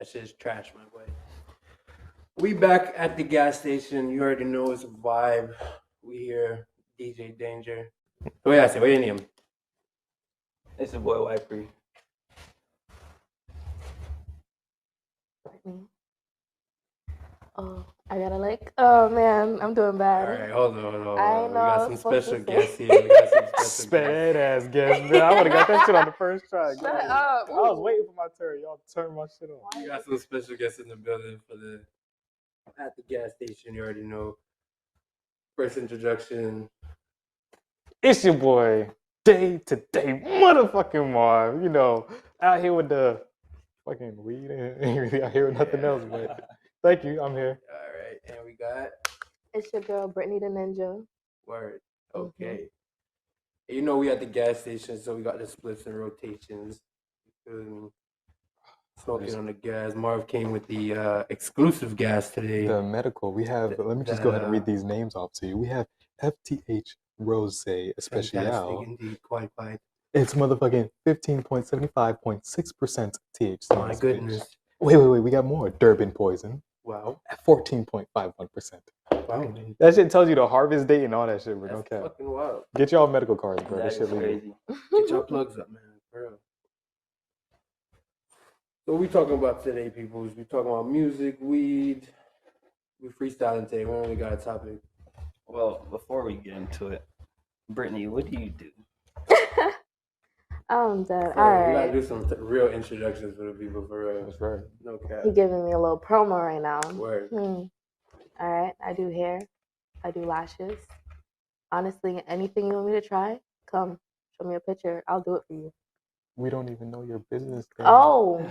That shit is trash, my boy. We back at the gas station. You already know it's a vibe. We here, DJ Danger. What I say? What do you name him? It's your boy Pree. Oh, I gotta oh man, I'm doing bad. All right, hold on. I We know got I some was supposed special to say. guests here. We got some special Sped ass guest, man. I would have got that shit on the first try. Shut up. I was waiting for my turn. Y'all turn my shit on. We got some special guests in the building for the at the gas station. You already know. First introduction. It's your boy, day to day motherfucking Marv. You know, out here with the fucking weed. Ain't really out here with nothing else, but thank you. I'm here. All right, and we got It's your girl, Brittany the Ninja. word. Okay. You know we at the gas station, so we got the splits and rotations. You feel me? Smoking on the gas. Marv came with the exclusive gas today. The medical. We have. Let me just go ahead and read these names off to you. We have FTH Rose Especial. Fantastic indeed, quite. It's motherfucking 15.75.6% THC. My goodness. Wait. We got more. Durban Poison. Wow. At 14.51%. Wow. That shit tells you the harvest date and all that shit, bro. That's No cap. fucking wild. Get y'all medical cards, bro. That That is shit crazy. Get your plugs up, man. Bro. So we talking about today, people. We talking about music, weed. We freestyling today. We only got a topic. Well, before we get into it, Brittany, what do you do? I'm dead. So All we right. gotta do some real introductions for the people, for real. That's right. No cap. He giving me a little promo right now. Word. All right. I do hair. I do lashes. Honestly, anything you want me to try, come. Show me a picture. I'll do it for you. We don't even know your business thing. Oh,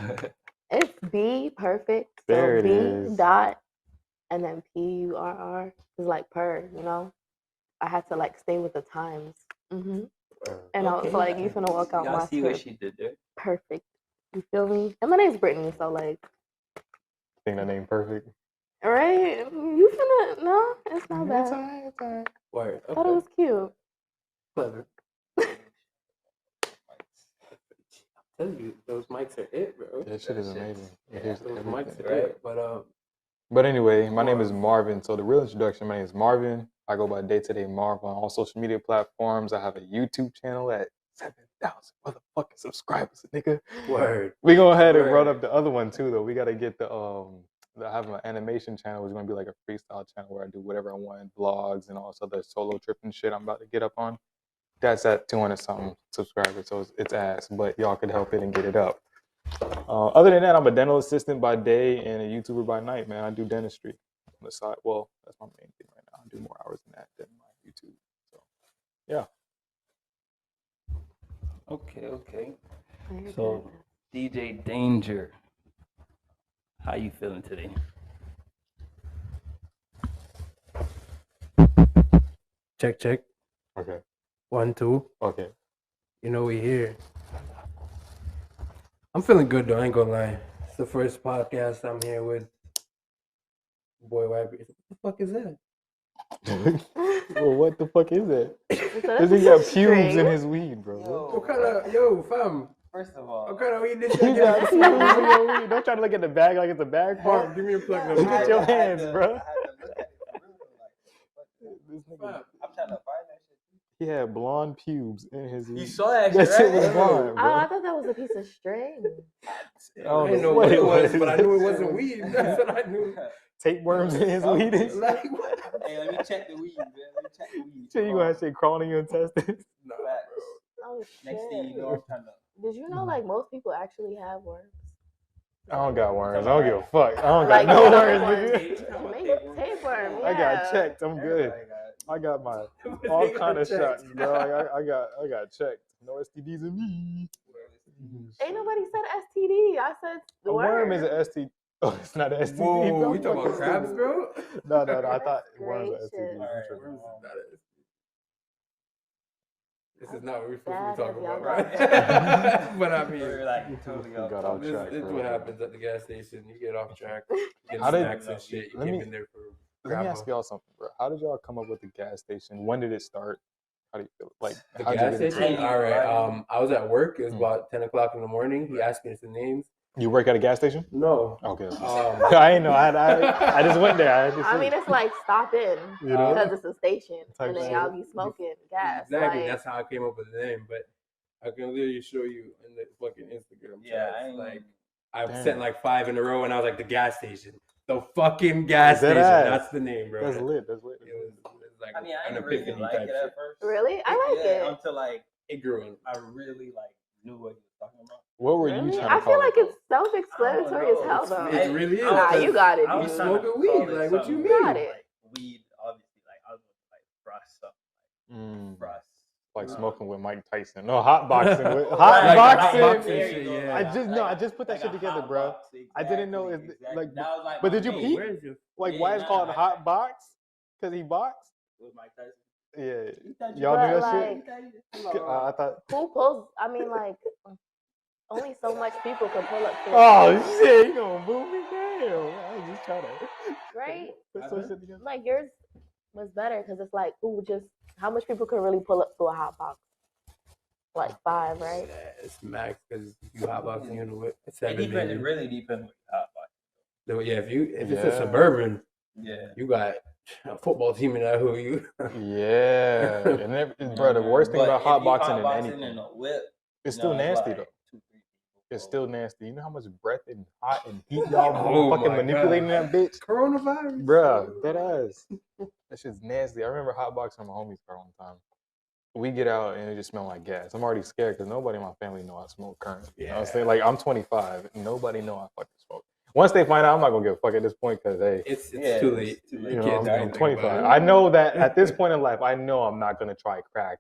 it's B perfect. So There it B is. dot and then PURR is like per, you know? I had to stay with the times. And I was like, you finna walk out Y'all my see what tip. she did there? Perfect. You feel me? And my name's Brittany, so Think that name perfect? right? You finna no, it's not bad. It's alright. Word. I thought it was cute. Clever. I'm telling you, those mics are it, bro. That shit is amazing. It Those hears mics everything. are it. But anyway, my name is Marvin. So the real introduction, my name is Marvin. I go by day-to-day Marv on all social media platforms. I have a YouTube channel at 7,000 motherfucking subscribers, nigga. Word. We go ahead and run up the other one too, though. We gotta get I have an animation channel, which is gonna be like a freestyle channel where I do whatever I want, vlogs and all this other solo tripping shit I'm about to get up on. That's at 200 something subscribers, so it's ass, but y'all could help it and get it up. Other than that, I'm a dental assistant by day and a YouTuber by night, man. I do dentistry on the side. Well, that's my main thing right now. I do more hours than that than my YouTube. So, yeah. Okay. So, DJ Danger, how you feeling today? Check. Okay. 1, 2. Okay. You know we here. I'm feeling good though. I ain't gonna lie. It's the first podcast I'm here with. Boy, what the fuck is that? Well, what the fuck is that? Does He got pubes in his weed, bro. What kind of fam? First of all, What kind of weed this You shit? got pubes in your weed. Don't try to look at the bag like it's a bag Mark, part. give me a plug. Look at your hands, bro. I'm trying to find that shit. He had blonde pubes in his weed. You saw that That shit, shit right? was blonde, Oh, bro. I thought that was a piece of string. I didn't know what it was, but I knew it wasn't weed. That's what I knew. Tapeworms in his weed. Like what? Hey, let me check the weed, man. Let me check the weed. Shit, you gonna have shit crawling in your intestines? No, Oh Next thing you shit. know, I'm trying to. Did you know most people actually have worms? I don't got worms. I don't give a fuck. I don't got no worms, nigga. Maybe tapeworm, yeah. I got checked. I'm good. I got my all kind of shots, bro. I got checked. No STDs in me. Ain't nobody said STD. I said the A worm is an STD. Oh, it's not an STD. Whoa, we talking about crabs, bro? No. I thought That's worms are gracious. STDs. Alright, I'm tripping. This is not what we're supposed to Bad be talking as about, y'all right? But I mean, We're like totally off. Got off this track. is bro. what happens at the gas station. You get off track, get How did- snacks and shit. You let came me- in there for Let me grabba. ask y'all something, bro. How did y'all come up with the gas station? When did it start? How do you feel? Like The how'd you gas get into station? it? All right. I was at work. It was Mm. about 10 o'clock in the morning. He asked me some names. You work at a gas station? No. Okay. I ain't know. I just went there. I mean, it's like stop in You know? because it's a station, Type and then shit. y'all be smoking gas. Exactly. Like, That's how I came up with the name. But I can literally show you in the fucking Instagram. Yeah, chats, like I've Damn. sent like 5 in a row, and I was like the gas station, the fucking gas Dead station. ass. That's the name, bro. That's lit. That's lit. It was like I mean, I an didn't really epiphany like type it at shit. first. really, I like it. Until like It grew on. I really like knew what he was talking about. What were you Really? trying to I call feel it? like it's self-explanatory as I hell, don't though. know. It really is. Nah, you got it, I was dude. trying to Smoking weed, call it like, what you something mean? Got it. Like weed, obviously. Like I was like frost something. Frost. Like smoking with Mike Tyson. No, hot boxing with Right, hot boxing. boxing There shit, you go. yeah. I just put that Like shit a together, hot bro. box, I didn't know exactly, if like. that was like But my did you name. peep? Where is you? Like, Yeah, why it's nah, called I- hot box? Because he boxed. With Mike Tyson. Yeah. You Y'all But, knew that like, shit. I thought. Who pulls? I mean, like, only so much people can pull up to. Oh shit! You gonna boo me? Damn! I was just trying to. Right? Put some shit together. Like yours was better because it's like, ooh, just how much people can really pull up to a hot box? Like 5, right? Yeah, it's max because you hotboxing you in the whip. It's It 7 depends. maybe. It really depends with hot box. Yeah, if it's a Yeah. suburban, Yeah. you got a football team in that who you. Yeah, and bro, the worst thing But about if you hotboxing than hotboxing anything, in a whip, it's still no, nasty like though. 2, 3 people. It's still nasty. You know how much breath and hot and heat y'all Oh fucking my manipulating God. that bitch, Coronavirus, bruh. That ass. That shit's nasty. I remember hotboxing my homies car one time. We get out and it just smelled like gas. I'm already scared because nobody in my family know I smoke currently. You know what I'm saying? Like I'm 25 and nobody know I fucking smoke. Once they find out, I'm not gonna give a fuck at this point because hey, it's Yeah, too it's late. too You late. you can't know, do I'm anything 25. about it. I know that at this point in life, I know I'm not gonna try crack,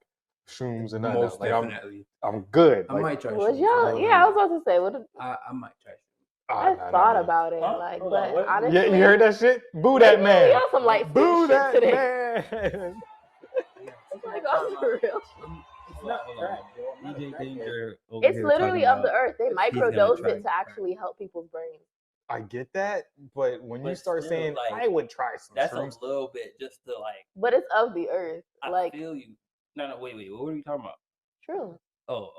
shrooms, and nothing else. Most Like definitely. I'm good. I Like, might try. Was shrooms. y'all? Yeah, I was about to say. What? I might try. I nah, thought nah, about it, Huh? like, Hold on, but what? honestly, Yeah, you heard that shit? Boo maybe that man. We on some light Boo shit that today. man. Like, oh, for real. It's not crack, bro. DJ Danger. It's literally of the earth. They gonna microdose try it to actually help people's brains. I get that, but when you But start still, saying, like, I would try some That's shrooms. a little bit just to like. But it's of the earth. I Like, feel you. No, wait. What were you talking about? true. Oh.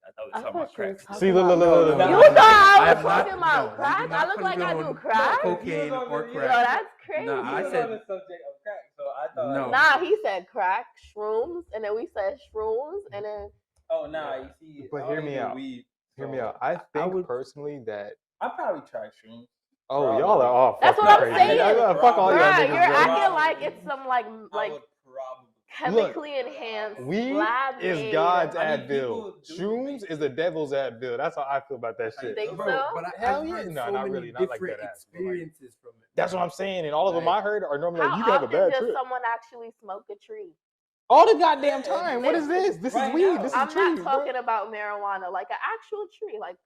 I thought we I were talking about thought you was crack. talking See, look, about. look, look, look, No, You no, look. no. thought I I was have not- talking about no, crack? we do I not look like I do condone crack? cocaine or Yo, crack. that's crazy. Nah, I was said- on the subject of crack, so I thought. No. Nah, he said crack, shrooms, and then we said shrooms, and then Oh, nah, you see. But I hear only me do out. Weed, Hear me so out. I think would- personally that, I probably try shrooms. oh, y'all are all That's fucking what I'm crazy. saying. Fuck all y'all bruh, niggas, you're bro. acting like it's some like I would probably. chemically enhanced Weed lab is made. God's I mean, Advil. people do Shrooms make is the devil's Advil. That's how I feel about that shit. Think Bro, so? but Hell I've yeah. heard No, so not many really. Not like different that ass, but like- experiences from it. That's what I'm saying. And all of them Like- I heard are normally like, How you can have a often bad does trip. someone actually smoke a tree? All the goddamn time. What is this? This is Right weed. now. This is I'm trees, not bro. talking about marijuana, like an actual tree. Like,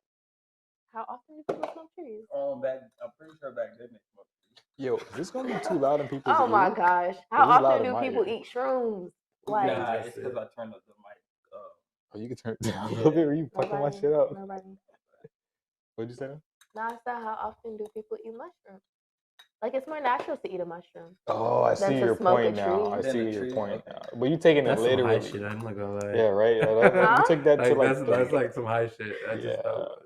how often do people smoke trees? I'm pretty sure back then they smoked. Yo, is this gonna be too loud in people's Oh my ears? gosh. How This is loud often in do my people ear. eat shrooms? Like, Nah, it's because I turned up the mic. Oh, you can turn it down a little bit. Or you fucking my shit up? Nobody. What'd you say? No, I said, how often do people eat mushrooms? Like, it's more natural to eat a mushroom. Oh, I Than see to your smoke a point now. tree. I Than see a your tree, point okay. now. But you taking it That's some high literally. shit. I'm not gonna lie. Yeah, right. Huh? You took that to like. that's like some high shit. I just Yeah. thought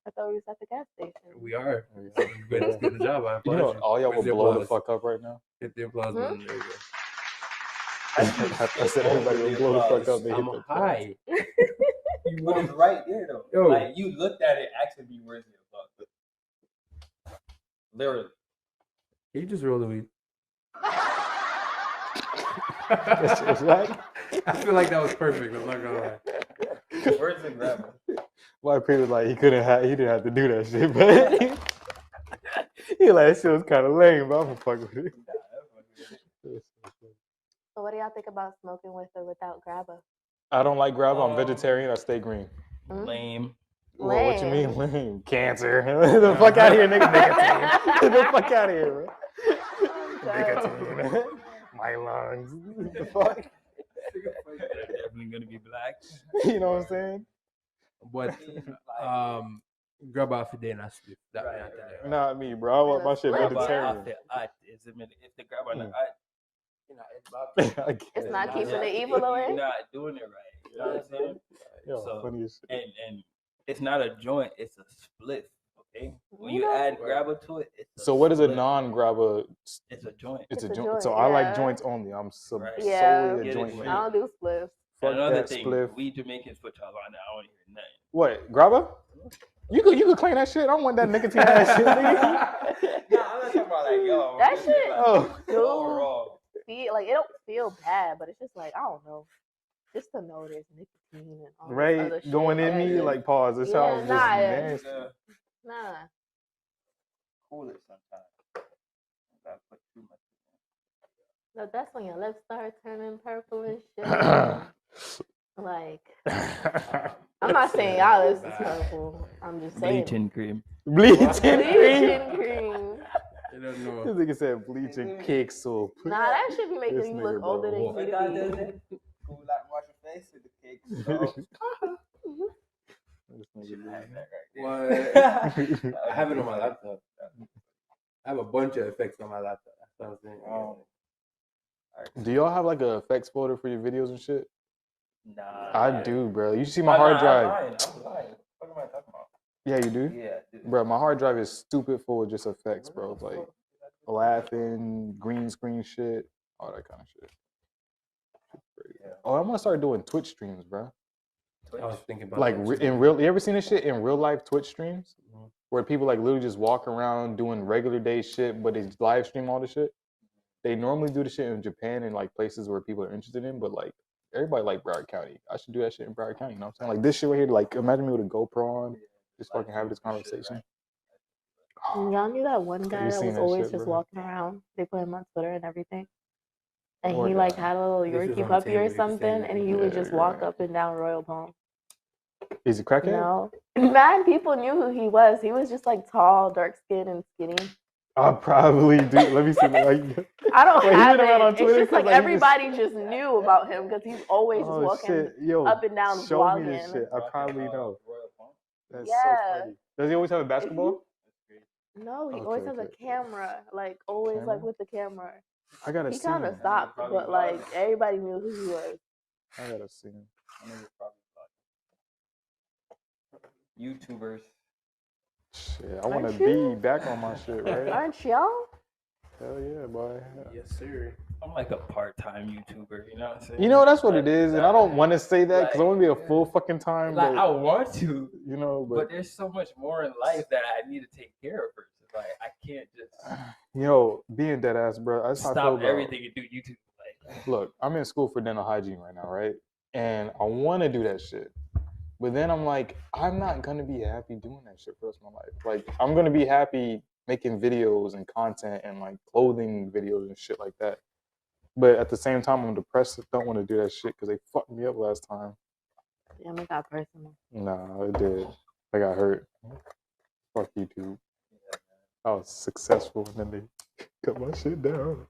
I thought we was at the gas station. we are. Yeah. Good job. I You know, applaud all y'all will Where's the blow the applause? fuck up right now. Hit the applause Hmm? button. There you go. I said everybody will blow the fuck up. They hit I'm the applause. high. You was right there though. Yo. Like you looked at it, actually be worthy of fuck. Literally. Can you just roll the weed? That shit was right. I feel like that was perfect. I'm not gonna lie. Where's the grabber? Why Pree was like he didn't have to do that shit, but he like that shit was kind of lame, but I'm fucking with it. So what do y'all think about smoking with or without grabba? I don't like grab. I'm vegetarian. I stay green. Lame. Well, what you Lame. mean lame? Cancer. The fuck out of here, nigga. Nicotine. The fuck out of here, bro. Nicotine. My lungs. The fuck. Definitely gonna be black. You know what I'm saying? But grab off the day and I sleep. That Right, not that. right. Not me, bro. I want my shit Grab vegetarian. If the grabber not, You know, it's about I get It's it. not keeping yeah, the evil away? You're not doing it right. You know what I'm saying? Yo, So- funny as shit. And it's not a joint, it's a split. Okay. When You you know? add grabber to it, it's So what is a split. non-grabber? It's a joint. It's a It's a joint. joint, So I like yeah. joints only. I'm Right. Yeah. solely a Get it joint straight. I man. don't do spliffs. And Fuck another that thing, spliff. we Jamaicans put y'all on there. I don't hear nothing. What, grabber? You could claim that shit. I don't want that nicotine ass shit, nigga. Nah, I'm not talking about like yo. That just shit- like, Oh. overall. Like, it don't feel bad, but it's just like, I don't know. Just to know there's nicotine and all this Right? other shit. Going in that me, just- like, pause. It Yeah, sounds just nah, nasty. Nah. Cool it sometimes. Gotta put too much. No, that's when your lips start turning purple and shit. Like, I'm not saying y'all lips is purple. I'm just saying. Bleaching cream. Bleaching Bleaching cream. cream. I don't know. This nigga said bleaching cake soup. Nah, that should be making This you nigga, look bro. older than you What need God to does be. it? Cool like wash your face with the cake. So This nigga, should have that right What? there. I have it on my laptop. I have a bunch of effects on my laptop. That's what I'm saying. Do y'all have like a effects folder for your videos and shit? Nah. I do, bro. You should see my hard drive. I'm lying. What am I talking about? Yeah, you do? Yeah, dude. Bro, my hard drive is stupid full of just effects, bro. It's like laughing, green screen shit, all that kind of shit. Yeah. Oh, I'm gonna start doing Twitch streams, bro. I was thinking about Like that too. in real, you ever seen this shit in real life Twitch streams Mhm. where people like literally just walk around doing regular day shit, but they live stream all the shit? They normally do the shit in Japan and like places where people are interested in, but like everybody like Broward County. I should do that shit in Broward County. You know what I'm saying? Like this shit right here. Like imagine me with a GoPro on, just fucking have this conversation. Y'all knew that one guy You that seen was that always shit, just bro? walking around. They put him on Twitter and everything. And What he like guy? had a little This is Yorkie on puppy or Taylor, something, Taylor. and he would Yeah, just you're walk right. up and down Royal Palm. Is he crackhead? No, man, people knew who he was. He was just like tall, dark skinned, and skinny. I probably do. Let me see. Like, I don't Wait, he have been around on it. Twitter It's just 'cause, like like, he just- everybody just knew about him because he's always just oh walking shit, yo, up and down show me this vlogging. shit. I probably know. That's Yeah. so funny. Does he always have a basketball? No, he Okay, always has a okay. camera, like always Camera? like with the camera. I gotta He see kind of him. stopped, Probably but like vlogging. everybody knew who he was. I gotta see him. YouTubers. Shit, I want to Aren't be you? back on my shit, right? Aren't y'all? Hell yeah, boy. Yes, sir. I'm like a part-time YouTuber. You know what I'm saying? You know that's what it is, and I don't want to say that because I want to be a Like, full fucking time. Like But, I want to, you know, but but there's so much more in life that I need to take care of first. It's like I can't just you know, being dead ass, bro. That's how I feel stop about everything and do YouTube. Like Look, I'm in school for dental hygiene right now, right? And I want to do that shit. But then I'm like, I'm not going to be happy doing that shit for the rest of my life. Like, I'm going to be happy making videos and content and like clothing videos and shit like that. But at the same time, I'm depressed. I don't want to do that shit because they fucked me up last time. Damn, it got personal. Nah, it did. I got hurt. Fuck YouTube. I was successful and then they cut my shit down.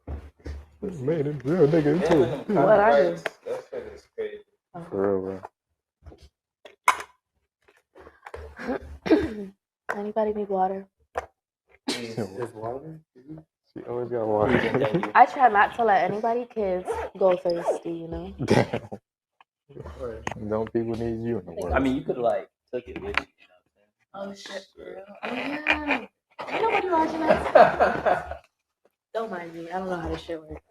Made it real nigga into it. What I do? That shit is crazy. For real, bro. Anybody need water? There's water? She always got water. I try not to let anybody kids go thirsty, you know? Damn. Don't people need you in the world? I mean, you could like took it with you. Oh shit, girl. Oh yeah. Ain't nobody watching us. Don't mind me. I don't know how this shit works.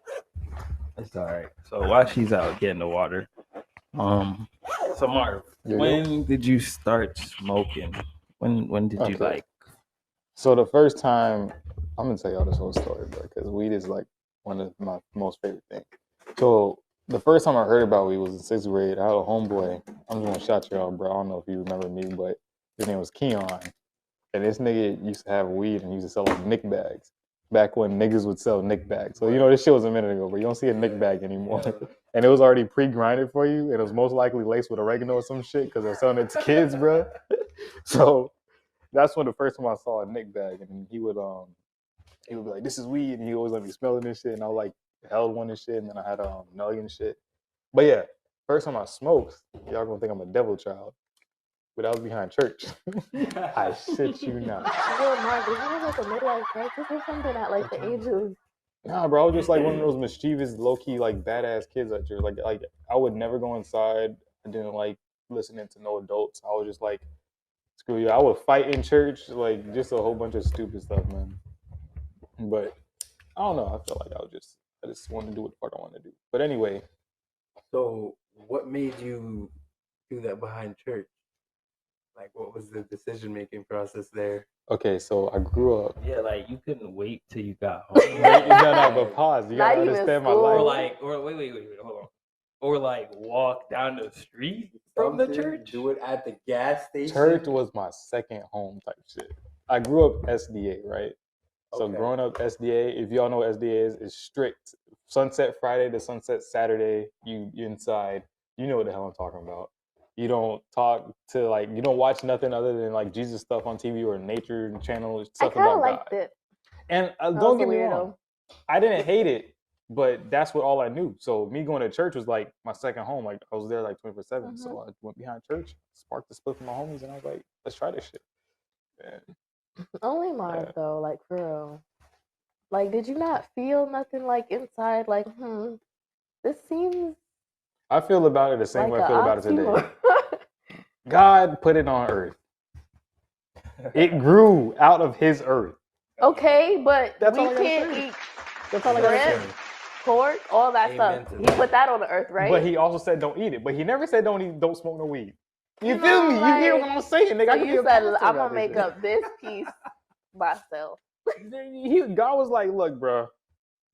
It's all right. So while she's out getting the water, so Marv, Yo, yo. when did you start smoking? When did you Okay. like? So the first time, I'm gonna tell y'all this whole story, bro, because weed is like one of my most favorite things. So the first time I heard about weed was in 6th grade. I had a homeboy. I'm just gonna shout you out, bro. I don't know if you remember me, but his name was Keon. And this nigga used to have weed and he used to sell like Nick bags. Back when niggas would sell Nick bags. So you know this shit was a minute ago, but you don't see a Nick bag anymore. And it was already pre-grinded for you, and it was most likely laced with oregano or some shit because they're selling it to kids, bro. So that's when the first time I saw a Nick bag, and he would be like, "This is weed," and he always let me smell it and shit, and I like held one and shit, and then I had Nelly and shit. But yeah, first time I smoked, y'all gonna think I'm a devil child, but I was behind church. I shit you not. Yo, Mark, did you have like a midlife crisis or something at like the age of? Nah, bro, I was just like one of those mischievous, low key, like badass kids at church. Like I would never go inside. I didn't like listening to no adults. I was just like Screw you. I would fight in church, like just a whole bunch of stupid stuff, man. But I don't know. I felt like I just wanted to do what the fuck I wanted to do. But anyway, So, what made you do that behind church? Like, what was the decision making process there? okay, so I grew up. Yeah, like you couldn't wait till you got home. No, but pause. You Not gotta even understand my school. Or life. like, or wait, hold on. Or like walk down the street from the Something, church. Do it at the gas station. Church was my second home type shit. I grew up SDA, right? So Okay. growing up SDA, if y'all know what SDA is strict. Sunset Friday to sunset Saturday, you inside. You know what the hell I'm talking about. You don't talk to like you don't watch nothing other than like Jesus stuff on TV or nature channel I stuff kind of about liked God. it. And I don't was a get me weirdo. wrong, I didn't hate it, but that's what all I knew. So me going to church was like my second home. Like I was there like 24/7. So I went behind church, sparked the split with my homies, and I was like, let's try this shit. And Only Marv Yeah. though, like for real. Like, did you not feel nothing like inside? Like, this seems I feel about it the same like way I feel about it today. oxymoron. God put it on earth. It grew out of his earth. Okay, but That's all we I gotta can't say. eat That's all I gotta shrimp, say. pork, all that Amen stuff. to He that. put that on the earth, right? But he also said don't eat it. But he never said don't smoke no weed. You You feel know, me? You hear what like, I'm saying, nigga? so I could be you a said pastor I'm about gonna make this shit. up this piece myself. God was like, look, bro,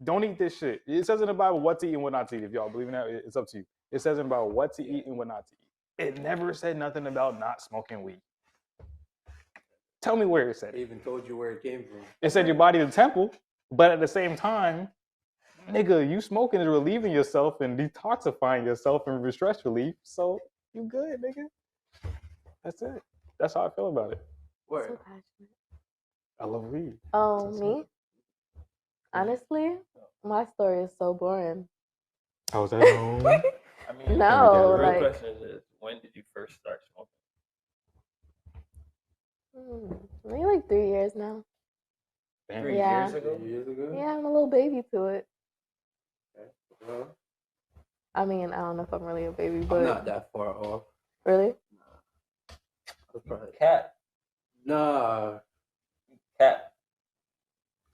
don't eat this shit. It says in the Bible what to eat and what not to eat. If y'all believe in that, it's up to you. It says in the Bible what to eat and what not to eat. It never said nothing about not smoking weed. Tell me where it said They it. even told you where it came from. It said your body is a temple, but at the same time, nigga, you smoking is relieving yourself and detoxifying yourself and stress relief. So you good, nigga. That's it. That's how I feel about it. So Word. passionate. I love weed. Oh, That's me? it. Honestly, my story is so boring. I was at home. I mean, No, the real like, question is, when did you first start smoking? maybe like 3 years now. Damn. 3 Yeah. years ago? 3 years ago? Yeah, I'm a little baby to it. Well, I mean, I don't know if I'm really a baby, but I'm not that far off. really? I was probably- Cat. Nah.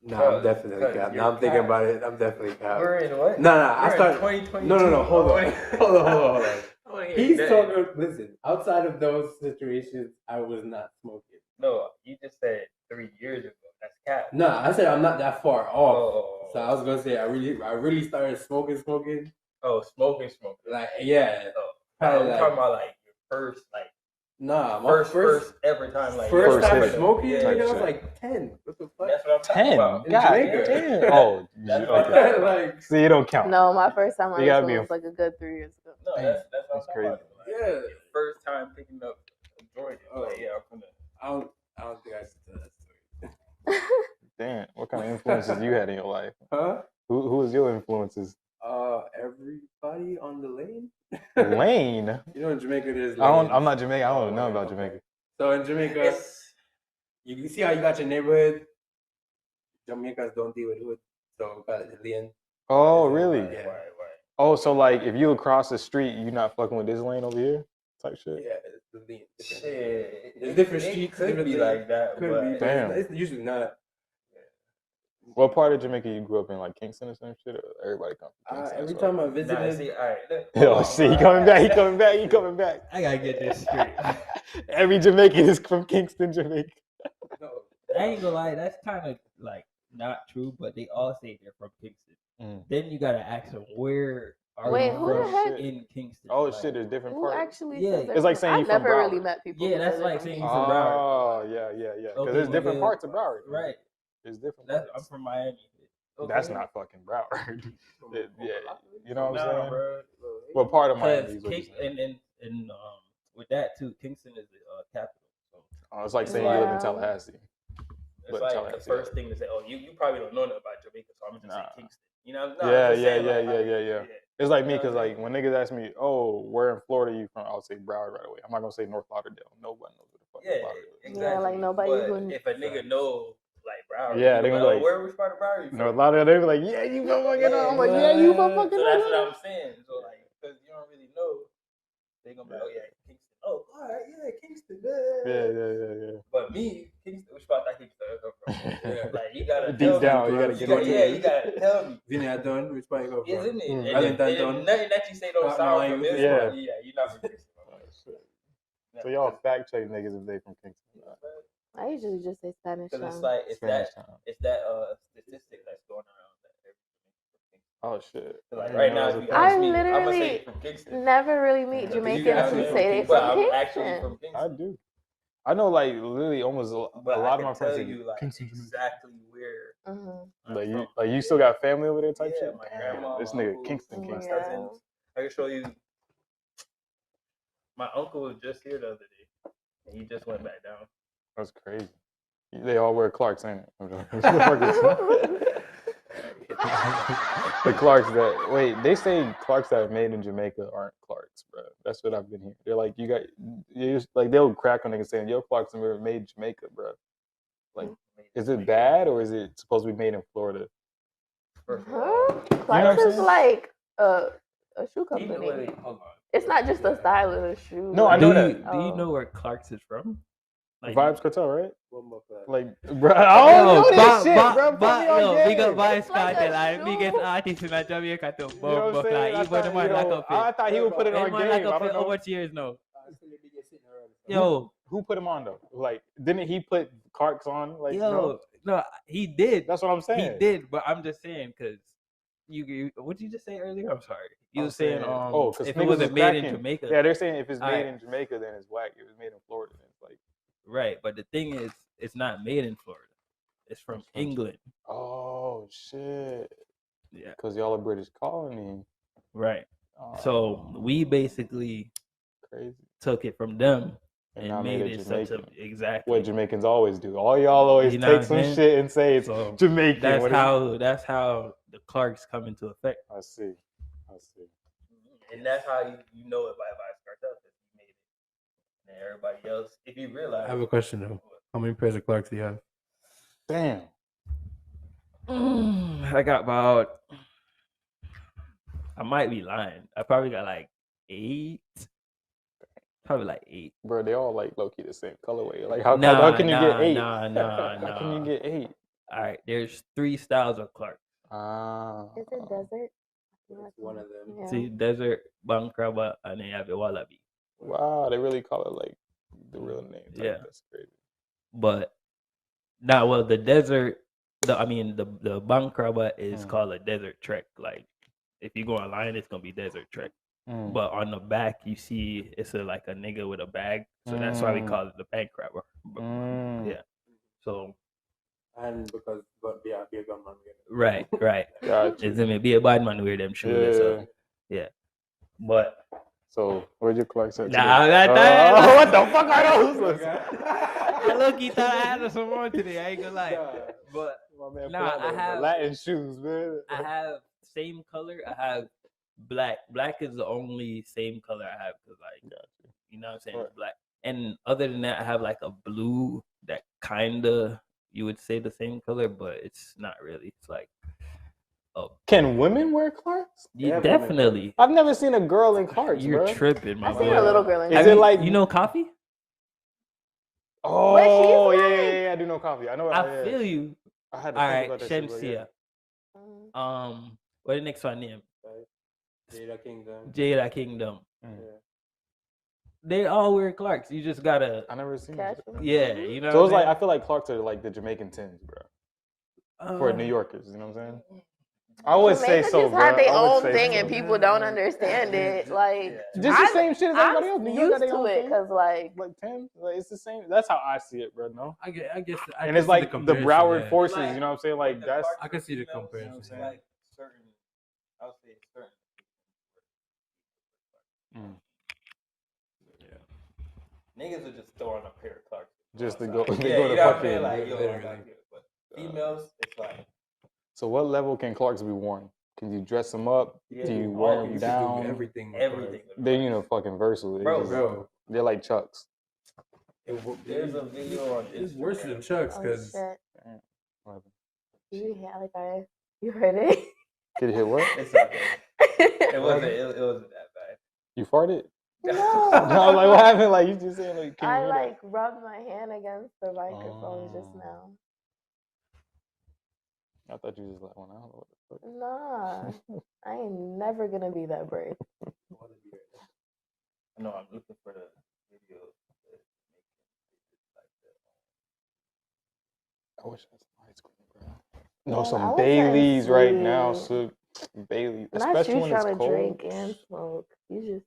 Bro, I'm definitely cause cap. you're Now I'm thinking cap. about it. I'm definitely cap. We're in what? No, I You're in started. 2022. No. Hold on. Hold on. I wanna hear He's that. talking. Listen, outside of those situations, I was not smoking. No, you just said 3 years ago. That's cat. No, I said I'm not that far off. Oh, So I was gonna say I really started smoking. smoking. Like yeah, Oh, probably I'm like talking about like your first, like nah. My first ever time, like first First time hit. smoking. Yeah, Nigga, I was shit. like 10. What the fuck? That's what I'm talking 10. about. In God Jamaica. damn. Oh, That's okay. Like See, it don't count. No, my first time I You gotta was be was like a good 3 years ago. No, Damn, that's what I'm that's talking crazy. about. Like, yeah. your first time picking up a joint. Oh. Like, yeah, I'm gonna. I don't think I should tell that story. Damn. What kind of influences you had in your life? Huh? Who was your influences? Everybody on the lane. Lane. You know in Jamaica there's. I'm lanes. not Jamaican. I don't know Oh, about okay. Jamaica. So in Jamaica, you see how you got your neighborhood. Jamaicans don't deal with hood, so we call it the lane. Oh, really? Yeah. Right. Oh, so like if you across the street, you not fucking with this lane over here, type shit. Yeah, it's the lane. Shit. There's different It streets, could different be lanes. like that, Could but be, but Damn. it's usually not. What part of Jamaica you grew up in, like Kingston or some shit? Or everybody come from Kingston? Every that's why? time I nah, visited, see, all right. Yo, see, he coming back. He coming back. He coming back. I gotta get this straight. Every Jamaican is from Kingston, Jamaica. no, I ain't gonna lie, that's kind of like not true, but they all say they're from Kingston. Mm. Then you gotta ask them where are Wait, you who the from heck- in Kingston? Oh Like, shit, there's different Who parts. actually Yeah, says they're it's like from- saying you I've from never really Broward. met people. Yeah, who that's say they're like from saying Kingston. from Broward. Oh, yeah. Because Okay, there's different nigga. parts of Broward. Right. There's different That's, I'm parts. from Miami. Okay. That's not fucking Broward. Yeah, you know what I'm Nah, saying? bro. What part of Miami Because is what you're saying? and with that too, Kingston is the capital. So Oh, it's like saying you live in Wow. Tallahassee. it's But like Tallahassee, the first thing to say. Oh, you probably don't know nothing about Jamaica, so I'm just Nah. say Kingston. You know? No, Yeah, I'm just saying, yeah. It's like me, You know because what I'm like when niggas ask me, "Oh, where in Florida you from?" I'll say Broward right away. I'm not gonna say North Lauderdale. Nobody knows what the fuck Yeah, Lauderdale is. exactly. Yeah, like nobody But who- if a nigga know like Broward, Yeah, they they gonna gonna be be like, which part of Broward you from? North Lauderdale, they be like, "Yeah, you from fucking." I'm like, "Yeah, you from fucking." So that's what Lauderdale." I'm saying. So like, because you don't really know, they gonna be like, oh yeah, Kingston. oh, all right, yeah, Kingston. Yeah. But me, Kingston, which part that Kingston come from? Yeah. Like you gotta Deep tell down, me, you gotta you get gotta, into yeah, it. you gotta tell me. Vinny done. Which part you go from? Isn't it? Mm. And Valentine if done. nothing that you say don't Not sound mine, familiar, yeah. yeah, you're not from Kingston. So y'all fact check niggas if they from Kingston. I usually just say Spanish Because it's Town. like Spanish town. it's that statistic that's going around that Oh shit. so like I right didn't know now, it if was you a ask thing. me, I'm gonna say literally you're from Kingston. never really meet Because Jamaicans you ask who me, say they but from I'm actually Kingston. from Kingston. I do. I know, like literally, almost a But lot I of my can friends tell say you like Kingston, Jamaica. exactly where. Mm-hmm. Like you still got family over there type Yeah, shit. my Damn, grandma, this my nigga uncles, Kingston, my Kingston. Yeah. cousins. I can show you. My uncle was just here the other day, and he just went back down. That's crazy. They all wear Clarks, ain't it? The Clarks that wait, they say Clarks that are made in Jamaica aren't Clarks, bro. That's what I've been hearing. They're like, you got, like they'll crack on niggas saying, "Yo, Clarks are made in Jamaica, bro." Like, is it bad or is it supposed to be made in Florida? Huh? what Clarks I'm is saying? like a shoe Even company. wait, hold on. It's not just a style of a shoe. No, I like- know Do that. you know where Clark's is from? Vibes Cartel, right? One more class. Like, bro, I don't know this shit, bro. Put me on game. It's like a shoe. artist in Jamaica to You know what I'm saying? I thought he would put it on game. I don't know. years now. Yo, who put him on though? Like, didn't he put Clarks on? Like, no? No, he did. That's what I'm saying. He did, but I'm just saying because you what did you just say earlier? I'm sorry. You were saying because if niggas it wasn't was made in cracking. Jamaica. Yeah, they're saying if it's made Alright. in Jamaica, then it's whack. If it's made in Florida, then it's like, Right, but the thing is, it's not made in Florida. It's from It's from- England. oh shit, Yeah. because y'all a British colony. Right. Oh, So we basically crazy. took it from them And and now made made it it such a Jamaican. exactly. What Jamaicans always do. All y'all always You know what take I'm some saying? shit and say it's So Jamaican. that's What is- that's how the Clarks come into effect. I see. And that's how you know it by Vice Cartel because he made it. And everybody else, if you realize. I have a question though. How many pairs of Clarks do you have? Damn. I got about. I might be lying. I probably got like 8. Probably like 8. Bro, they all like low key the same colorway. Like how can you get 8? How can you get 8? All right, there's 3 styles of Clark. Is it desert? That's one of them. Yeah. See, desert, bankraba, and then you have the wallaby. Wow, they really call it like the real name. Like, Yeah. That's crazy. But now, well, the desert, the bankraba is called a desert trek. Like if you go online, it's gonna be desert trek. But on the back, you see it's like a nigga with a bag, so that's why we call it the bank robber. Yeah. So. And because God be a gun man. Right. Gotcha. It's gonna be a bad man wear them shoes. So, yeah. But. So where'd your Clarks at? Nah, what the fuck are those? I look-key thought I had some more today. I ain't gonna lie. But I have Latin shoes, man. I have same color. I have black. Black is the only same color I have because, like, you know what I'm saying? It's black. And other than that, I have like a blue that kinda you would say the same color, but it's not really. It's like, can women wear Clarks? Yeah, definitely. I've never seen a girl in Clarks. You're bro. tripping, my I seen boy. a little girl in Is it like you know coffee? Oh she's yeah, I do know coffee. I know. I feel you. I had to All think right, about that shit, but yeah. Shamsia. What the next one name? Jada Kingdom. Kingdom. Yeah. They all wear Clarks. You just gotta. I never seen Catch it. them. Yeah, you know. So what it's I'm like I feel like Clarks are like the Jamaican Tims, bro. For New Yorkers, you know what I'm saying? I always say Jamaica so, just bro. had their I always own say thing so. and people don't understand it. Like Just the same shit as everybody else. I'm New York got used their to own it thing. because like Tims, like it's the same. That's how I see it, bro. No. I guess. And it's like the Broward forces, you know what I'm saying? Like that's. I can see the comparison. Like certain, I'll say certain. Niggas are just throwing a pair of Clarks. Just to go, Yeah, they go you to know what I'm fucking. saying? Like, yo, literally. but females, it's like. So what level can Clarks be worn? Can you dress them up? Yeah, do you you wear all- them You down? can do everything. with Everything. They're fucking versatile. Bro. They're like Chucks. There's a video on It's Instagram. worse than Chucks oh because shit. What Yeah, like you heard it. Did it hit what? It's okay. It wasn't that bad. You farted? No, I'm like, what happened? Like, you just saying, like, can you I hear like rubbed my hand against the microphone just Oh. now. that? I thought you just like, well, I don't know what the Nah, fuck. I ain't never gonna be that brave. No, I'm looking for the video. I wish I had some ice cream, bro. No, Man, I some was Baileys right now, sweet. so Bailey, Not especially you when it's trying to cold. drink and smoke. You just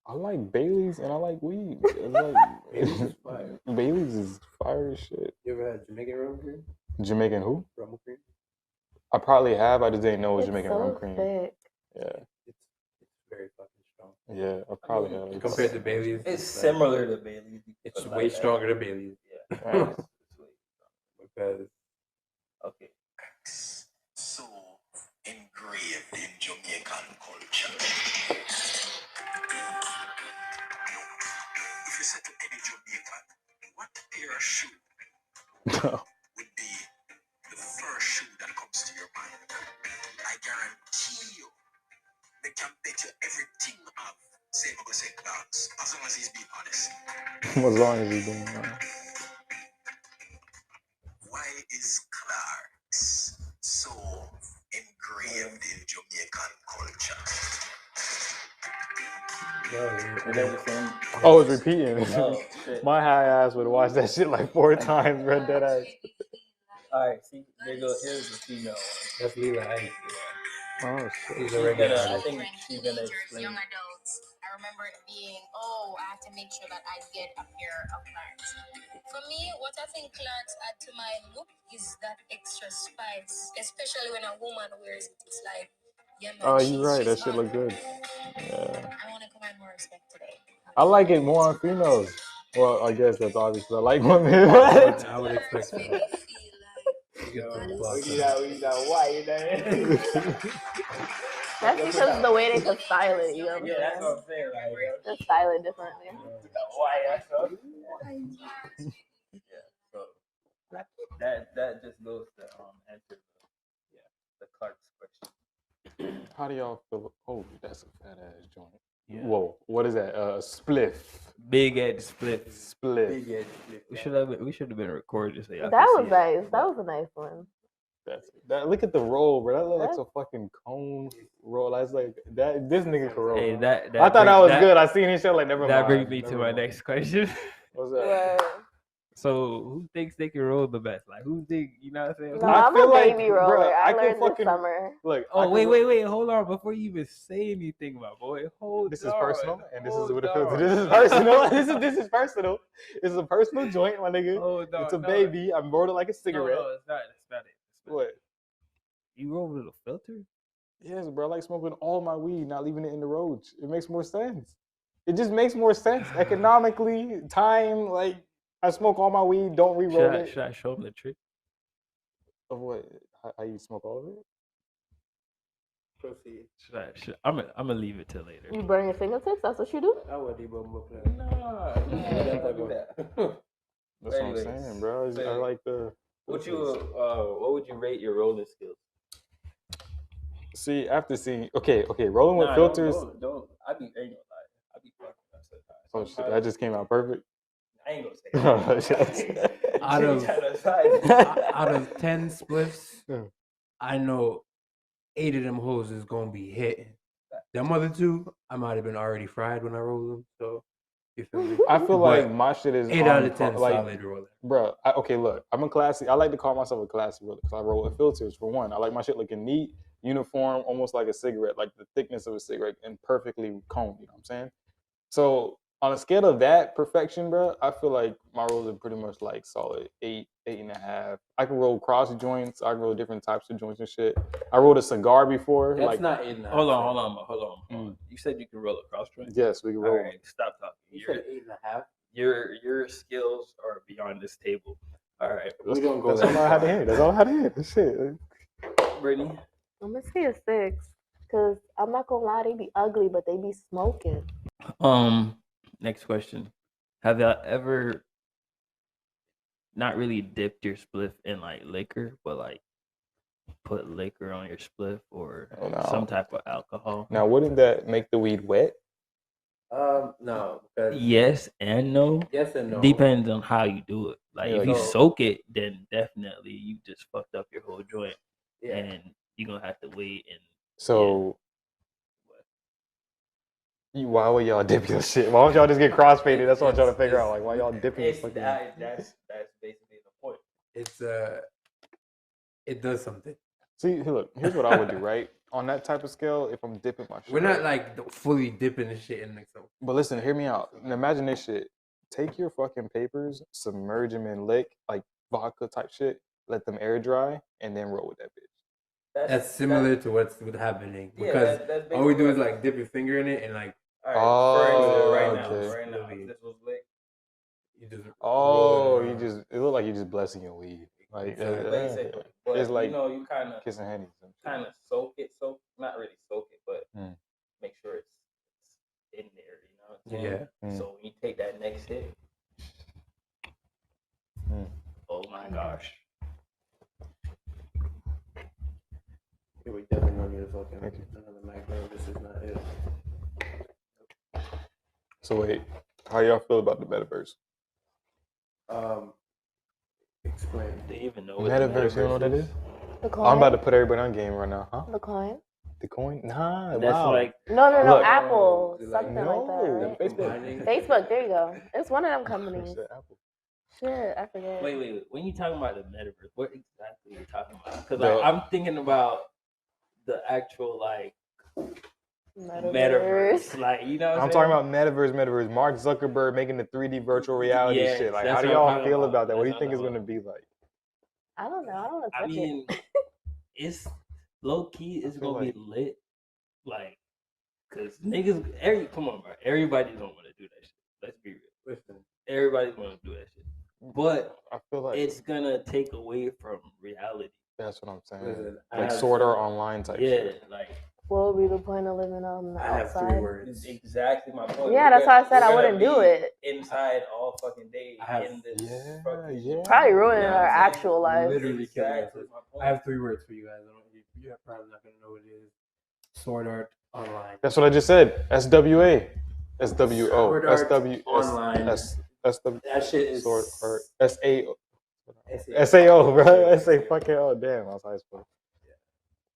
I like Baileys and I like weed. It's like Baileys is fire. Baileys is fire as shit. You ever had Jamaican rum cream? Jamaican who? Rum cream? I probably have. I just didn't know it was it's Jamaican so rum cream. thick. Yeah, It's very fucking strong. yeah. I probably have. It's- Compared to Bailey's, It's like- similar to Bailey's. It's but way like, stronger than Bailey's. Yeah. Right. It's way Because okay. So engraved in Jamaican culture. If you said to any Jamaican, what pair of shoe would be the first shoe that comes to your mind? I guarantee you, they can bet you everything of say I'm gonna say Clarks, as long as he's being honest. as long as you're doing that. Why is Clarks so engraved in Jamaican culture? And they're the same. Oh, it's repeating. Oh, shit. My high ass would watch that shit like 4 times. Read that ass. All right, see, there goes. Here's the female one. that's Leela Ice. Oh shit. She's She's a regular gonna, I artist. think she's gonna explain. Young adults. I remember it being, oh, I have to make sure that I get a pair of Clarks. For me, what I think Clarks add to my look is that extra spice, especially when a woman wears it. It's like, yeah, man, Oh, you're right. That she's shit on. look good. Yeah. I want to command more respect today. I like it more on females. Well, I guess that's obvious. I like women. I would expect Make that. me feel like You get some We need blocks. that white there. That's because the way they could style it, you know what I'm Yeah, that's saying? what I'm saying. Like, They style it differently. that white stuff. Yeah. So that just goes to answer the Clark's question. How do y'all feel? Oh, that's a fat ass joint. Yeah. Whoa, what is that? Spliff. Big edge split. Spliff. Big edge. We should have been recorded so y'all That could was see nice. it. That was a nice one. That's that. Look at the roll, bro. That looks like a fucking cone roll. That's like that. This nigga can roll. Hey, that I thought that was brings- good. I seen his shit like never That mind. brings me to Never my mind. next question. What's that? Right. So, who thinks they can roll the best? Like, who think, you know what I'm saying? No, I I'm feel a like, baby roller. bruh, I I could learned this fucking- summer. Look. Oh, I wait, could- hold on. Before you even say anything, my boy, hold This on. is personal, and this is Hold what it on. feels. This is personal. this is personal. This is a personal joint, my nigga. Hold on. It's a no, baby. I'm rolled it like a No, cigarette. no, it's not. It's not it. It's not What? it. You roll with a filter? Yes, bro. I like smoking all my weed, not leaving it in the roach. It makes more sense. It just makes more sense economically. Time, like I smoke all my weed, don't re-roll it. Should I show them the trick? Of what? How you smoke all of it? Proceed. I'm gonna leave it till later. You burn your fingertips? That's what you do? I would even more plan. Nah, do that. That's Anyways, what I'm saying, bro. I so like the. What would you rate your rolling skills? See, after seeing, okay, rolling with filters. Don't. I be ain't gonna lie. I be fucking up sometimes. Oh shit, that just came out perfect. I ain't gonna say that. Out of- Out Out of 10 spliffs, Yeah. I know 8 of them hoes is gonna be hitting. Them other 2, I might have been already fried when I rolled them. So you feel me? I feel But like my shit is 8 out on of 10 like, solid roller. bro. Okay, look, I'm a classy. I like to call myself a classy roller because I roll with filters. For one, I like my shit looking neat, uniform, almost like a cigarette, like the thickness of a cigarette, and perfectly coned. You know what I'm saying? So on a scale of that perfection, bro, I feel like my rolls are pretty much like solid 8, 8.5. I can roll cross joints. I can roll different types of joints and shit. I rolled a cigar before. That's like, not 8.5. Hold on. You said you can roll a cross joint. yes, we can All roll. right, stop talking. You said 8.5. Your skills are beyond this table. All right, We don't go That's that all I had to far. hit. That's all I had to hit. That's shit. Brittany. I'm gonna say a 6. Cause I'm not gonna lie, they be ugly, but they be smoking. Next question. Have y'all ever not really dipped your spliff in like liquor, but like put liquor on your spliff or Oh, no. some type of alcohol? Now, wouldn't that make the weed wet? No, because Yes and no. yes and no. Depends on how you do it. Like Yeah, if you so- soak it, then definitely you just fucked up your whole joint, Yeah. and you're gonna have to wait. And So, why would y'all dip your shit? Why don't y'all just get crossfaded? That's what I'm trying to figure out. Like, why y'all dipping your fucking? that's basically the point. It's it does something. See, look, here's what I would do, right? On that type of scale, if I'm dipping my shit. We're not right? like fully dipping the shit in like so. But listen, hear me out. And imagine this shit. Take your fucking papers, submerge them in lick, like vodka type shit, let them air dry, and then roll with that bitch. That's similar to what's happening Yeah, because that's all we do is basically like dip your finger in it and like All Oh, for example, okay. right now, if this was lit. you just Oh, roll it you around. just, it looked like you just blessing your weed. Like, Basically, but it's like you know, you kind kissing henny. of soak it, not really soak it, but Mm. make sure it's in there. You know what I'm saying? Yeah. Mm. So when you take that next hit, Mm. oh my gosh, Yeah, we definitely don't need a fucking Thank you. another micro. This is not it. So wait, how y'all feel about the metaverse? Explain. do you even know what the Metaverse, you don't know what that is? The coin. I'm about to put everybody on game right now, huh? The coin. The coin? Nah, That's wow. like No, Look. Apple, Like, something like that, no, right? Facebook. Combining. Facebook. There you go. It's one of them I companies. said Apple. Shit, I forget. wait. When you talking about the metaverse, what exactly are you talking about? Because The- I'm thinking about the actual like Metaverse. metaverse, like you know. What I'm talking about metaverse. Mark Zuckerberg making the 3D virtual reality Yes, shit. Like, that's how do what I'm y'all talking feel about. about that? What do you That's think what it's I'm gonna be like? I don't know. I don't want to I touch mean, it. it's low key. It's feel gonna like- be lit, like, cause niggas. Come on, bro. Everybody don't want to do that shit. Let's be real. Listen, Everybody's gonna do that shit, but I feel like it's gonna take away from reality. that's what I'm saying. listen. Like Sword Art Online type Yeah, shit. like What would be the point of living on the I have outside? 3 words. exactly my point. Yeah, that's why I said I wouldn't do it. Inside all fucking day I have- in this Yeah, fucking yeah. Probably ruining Yeah, our I'm saying, actual lives. Literally killing Exactly us. my point. I have 3 words for you guys. I don't. You're probably not gonna know what it is. Sword Art Online. That's what I just said. SWA. SWO. Sword Art SW. Online. SW. That shit is Sword Art. SAO. SAO. SAO, bro. SA fucking oh damn, I was high school.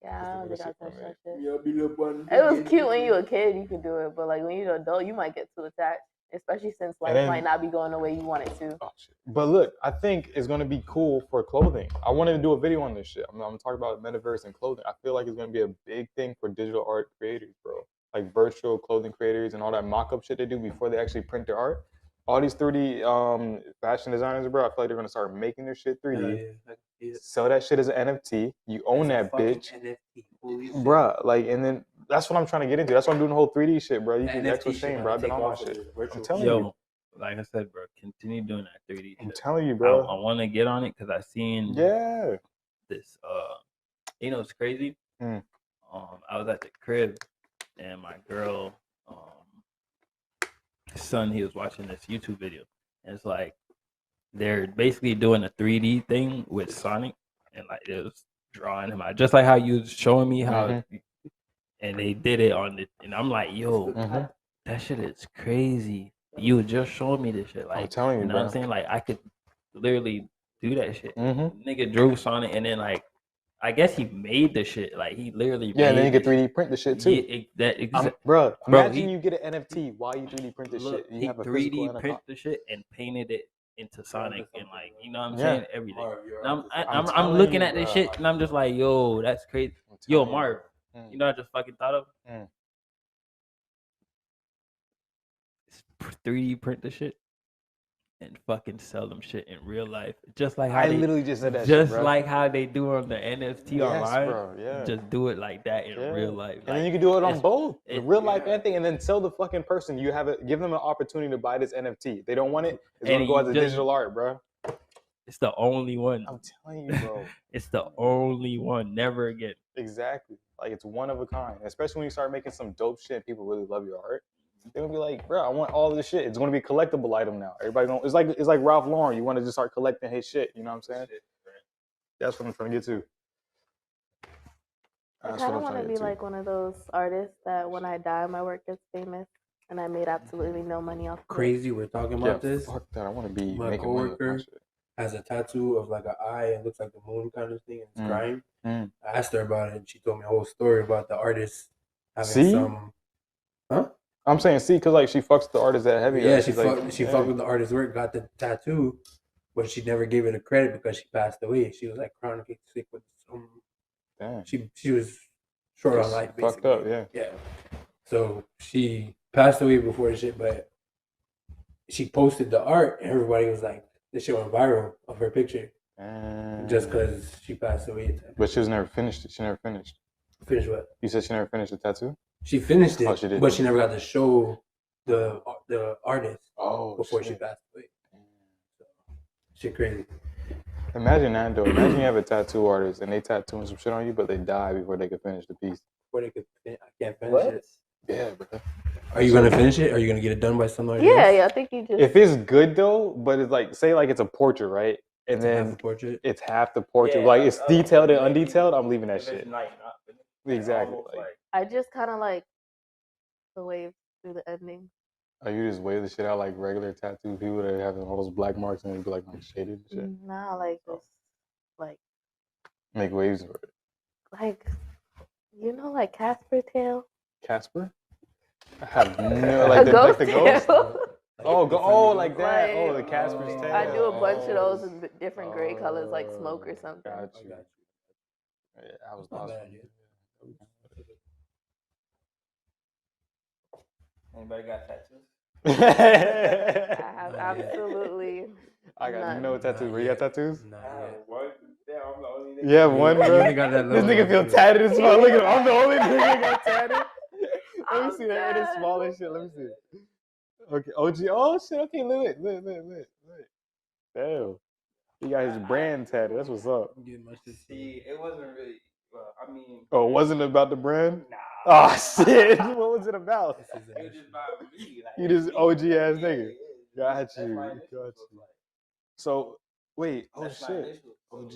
Yeah, I don't think I'll touch that shit. Yeah, be the one. It was cute when you were a kid, you could do it, but like when you're an adult, you might get too attached, especially since life then- might not be going the way you want it to. Oh, shit. But look, I think it's gonna be cool for clothing. I wanted to do a video on this shit. I'm talking about metaverse and clothing. I feel like it's gonna be a big thing for digital art creators, bro. Like virtual clothing creators and all that mock-up shit they do before they actually print their art. All these 3D fashion designers, bro. I feel like they're gonna start making their shit 3D. Sell that shit as an NFT. You own that bitch, bruh. Like, and then that's what I'm trying to get into. That's why I'm doing the whole 3D shit, bro. You can X with Shane, bro. I've been on my shit. I'm telling you. Yo, like I said, bro, continue doing that 3D I'm shit. telling you, I bro. want to get on it because I seen Yeah. this. You know, it's crazy. Mm. I was at the crib and my girl, son, he was watching this YouTube video. And it's like they're basically doing a 3D thing with Sonic, and like it was drawing him out, just like how you was showing me how. Mhm. And they did it on the, and I'm like, yo, Mhm. that shit is crazy. You just showed me this shit, like, I'm telling you, know what I'm bro. saying? Like, I could literally do that shit. Mhm. Nigga drew Sonic, and then like, I guess he made the shit. Like, he literally Yeah, and then you made can 3D print the shit too. Yeah, Bro, Bro, imagine you get an NFT while you 3D print this look, shit. You he have a 3D physical and a print the shit and painted it into Sonic, and like, you know what I'm Yeah. saying? Everything. And I'm telling looking you, at this bro. shit, and I'm just like, yo, that's crazy. I'm Yo, telling you, Marv, bro. you know what I just fucking thought of? Mm. 3D print the shit and fucking sell them shit in real life, just like how I they, literally just said that just shit, bro. like how they do on the NFT Yes, online. bro, yeah. Just do it like that in Yeah. real life. And then you can do it on it's- both, the real life yeah. and thing, and then sell the fucking person. You have it, give them an opportunity to buy this NFT. They don't want it. It's And gonna go you as a just- digital art, bro. It's the only one. I'm telling you, bro. It's the only one. Never again. Exactly. Like it's one of a kind. Especially when you start making some dope shit, and people really love your art. They're gonna be like, bro, I want all this shit. It's gonna be a collectible item now. Everybody gonna it's like Ralph Lauren. You want to just start collecting his shit. You know what I'm saying? That's what I'm trying to get to. I That's kind what of I'm want trying to to be get to. like one of those artists that when I die, my work gets famous. and I made absolutely no money off of it. Crazy, we're talking Yeah, about this. fuck that. I want to be My making money with my coworker shit. has a tattoo of like an eye and looks like the moon kind of thing, and it's crying. Mm. I asked her about it, and she told me a whole story about the artist having See? some. Huh? I'm saying, see, because like she fucks the artist that heavy. Yeah, like, she she's like, fucked with the artist's work, got the tattoo, but she never gave it a credit because she passed away. She was like chronically sick with some. Damn. She was short Just on life, fucked basically. up, yeah. Yeah. So she passed away before the shit, but she posted the art, and everybody was like, "This shit went viral of her picture just because she passed away." But she was never finished. She never finished. Finished what? You said she never finished the tattoo? She finished it, Oh, she did. but she never got to show the artist before she shit. passed away. So, shit crazy. Imagine that though. Imagine you have a tattoo artist and they tattooing some shit on you, but they die before they can finish the piece. Before they could, I can't finish it. Yeah, bro. Are you gonna finish it? Are you gonna get it done by somebody else? Yeah, I think you just. If it's good though, but it's like say like it's a portrait, right? And Half then the portrait. it's half the portrait. Yeah, like it's detailed and maybe undetailed. I'm leaving that if it's shit. like not finished, Exactly. almost Like, I just kind of like the wave through the ending. oh, you just wave the shit out like regular tattoo people that have all those black marks and it be like shaded and shit. Nah, like just like Make waves for it. like like Casper tail. Casper? I have no like A ghost the tail. ghost. Oh, like that. Like, Oh, the Casper's tail. I do a bunch of those in different gray colors, like smoke or something. Got you. Yeah, I was Not lost. bad, Anybody got tattoos? I have absolutely. I got none. no tattoos. Were you got tattoos? Nah, One. Damn, I'm the only nigga. Yeah, one, You bro. only got that This little nigga one, feel too. tatted as fuck. Look at him. I'm the only nigga that got tatted. Let me I'm see that. It is dead. small as shit. Let me see. Okay, OG. Oh shit. Okay, look. Damn. He got his brand tatted. That's what's up. Get my shit See, it wasn't really. Well, I mean, Oh, it wasn't about the brand? nah. Oh shit. What was it about? This is It was just about me. Like, You just OG ass nigga. Yeah. Got That's you. my Got initials, you. so it's like, So wait. Oh that's my shit. initials, so, OG.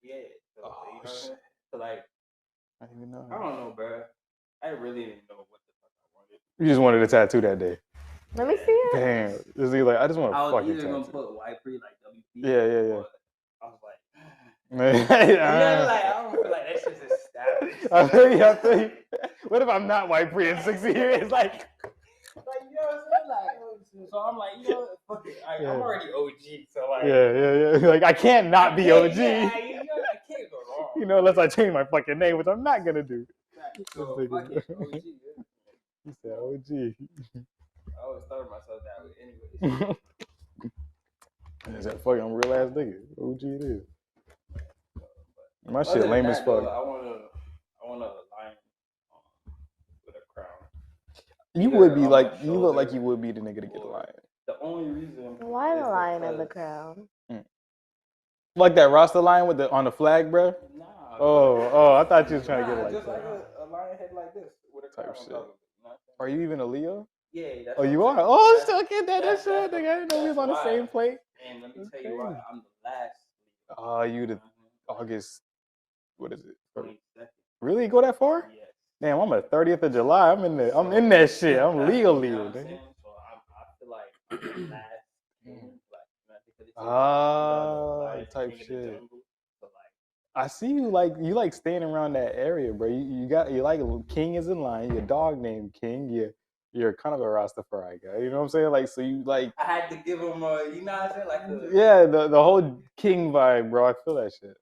Yeah. So, Oh, you know what I'm shit. saying? So like, I didn't even know. I don't know, bro. I really didn't know what the fuck I wanted. You just wanted a tattoo that day. Let me see it. Damn. This nigga like, I just want I a was fucking either gonna tattoo. put white Pree like WP. Yeah. Or I was like, Man. you know, like I don't feel like that shit's established. I feel you. What if I'm not white Pree in 6 years? Like, you know what I'm saying? Like, so I'm like, you know, fuck it. Yeah. I'm already OG, so like, yeah. Like, I can't not be OG. Yeah, you know, I can't go wrong. You know, unless I change my fucking name, which I'm not gonna do. So This fuck nigga. it, OG. Yeah. He said OG. I always thought of myself that way, anyways. He said, fuck it, I'm a real ass nigga. OG it is. My Other shit than lame that, as fuck. though, I wanna align with a crown. You Either would be on like, my you look like shoulder you would be the nigga to get the or- lion. The only reason Why is the lion and the because- crown? Like that Rasta lion with the on the flag, bro. Nah. Oh, I thought you was trying to get it like just that. like a lion head like this with a crown Type on shit. top of it. You know what I'm Are you even a Leo? saying? Yeah, that's Oh, what you I'm are. saying. Oh, That's- still get that that's- shit, nigga. I didn't know we was on the that's same why. plate. And let me tell you why. I'm the last. Oh, you the August. What is it? 22nd. Really go that far? Yes. Damn, I'm at 30th of July. I'm in that shit. I'm Leo, You know what I'm nigga. saying? So I feel like I'm the last. Like, Type shit. I see you like staying around that area, bro. You like King is in line. Your dog named King. You're kind of a Rastafari guy. You know what I'm saying? Like, so you like. I had to give him a, you know what I'm saying? Like a, Yeah, the whole King vibe, bro. I feel that shit.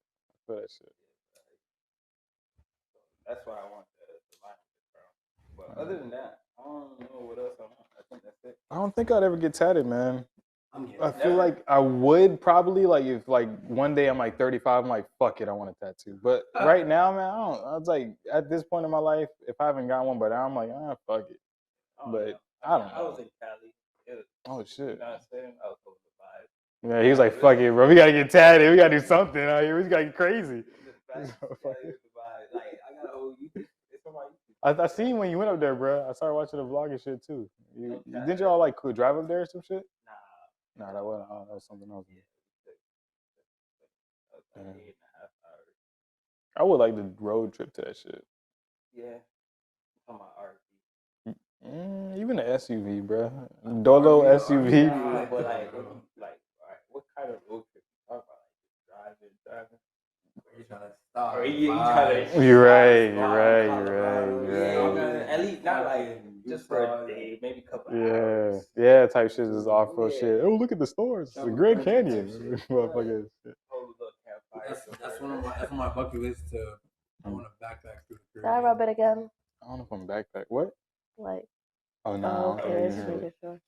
That's why I want the line. But other than that, I don't know what else I want. I think that's it. I don't think I'd ever get tatted, man. I'm getting I feel Never? like I would probably like if like one day I'm like 35, I'm like fuck it, I want a tattoo. But right now, man, I don't. I was like at this point in my life, if I haven't got one, but I'm like fuck it. But I don't I was know. in Cali. Oh You shit. know what I'm saying? I was over the vibe. Yeah, he was like fuck it, bro. We gotta get tatted. We gotta do something out here. We gotta get crazy. Fuck it. Like I got a whole YouTube. It's on my YouTube. I seen when you went up there, bro. I started watching the vlog and shit too. Didn't y'all like drive up there or some shit? Nah, that wasn't. Oh, that was something else. Nah. 8.5 hours. I would like the road trip to that shit. Yeah. I'm talking about RV. Even an SUV, bro. Dolo SUV. But like, alright, what kind of road trip you talking about? Like, driving. You're trying to stop. Or you trying to You're right. At least not like just for a day, maybe a couple hours. Yeah, type shit is off-road shit. Oh, look at the stores. The Grand Canyon. Motherfucker. That's one of my bucket list to. I want to backpack through the Did I rub it again? I don't know if I'm backpack. What? Like, Oh no. okay, just making sure.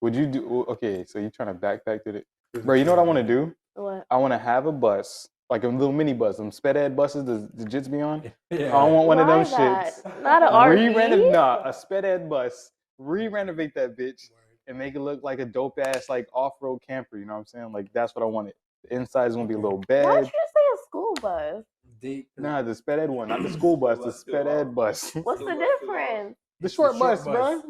Would you do? Okay, so you trying to backpack through the? Bro, you know what I want to do? What? I want to have a bus, like a little mini bus, them sped ed buses the jits be on. Yeah. I don't want one of them Why that? shits. Not an RV. Nah, a sped ed bus. Re-renovate that bitch and make it look like a dope ass like off-road camper. You know what I'm saying? Like that's what I wanted. The inside is gonna be a little Why'd bed. you just say a school bus? Nah, the sped ed one, not the school bus. The sped ed bus. What's the difference? The short bus, bro.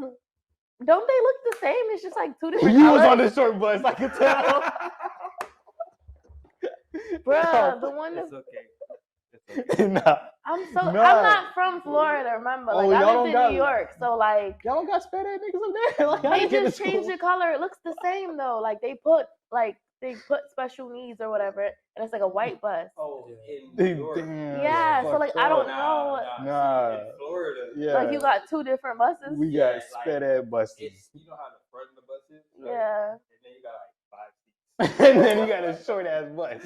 Don't they look the same? It's just like two different You colors. was on the short bus, I could tell. Bruh, the one that's... Nah. I'm not from Florida, remember? Like, I lived in New York, so like... Y'all don't got sped ed niggas up there? Like, they just changed the color. It looks the same, though. Like, they put special needs or whatever, and it's like a white bus. Oh, in New York. Damn, Yeah, so like, I don't know. Nah. In Florida. Yeah. Like, you got two different buses? We got sped ed buses. You know how the front of the bus is? Yeah. And then you got like 5 seats. And then you got a short ass bus.